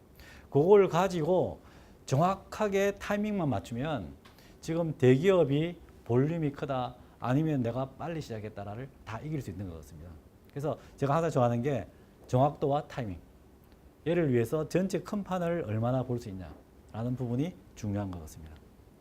그걸 가지고 정확하게 타이밍만 맞추면 지금 대기업이 볼륨이 크다 아니면 내가 빨리 시작했다를 다 이길 수 있는 것 같습니다. 그래서 제가 항상 좋아하는 게 정확도와 타이밍. 얘를 위해서 전체 큰 판을 얼마나 볼 수 있냐라는 부분이 중요한 것 같습니다.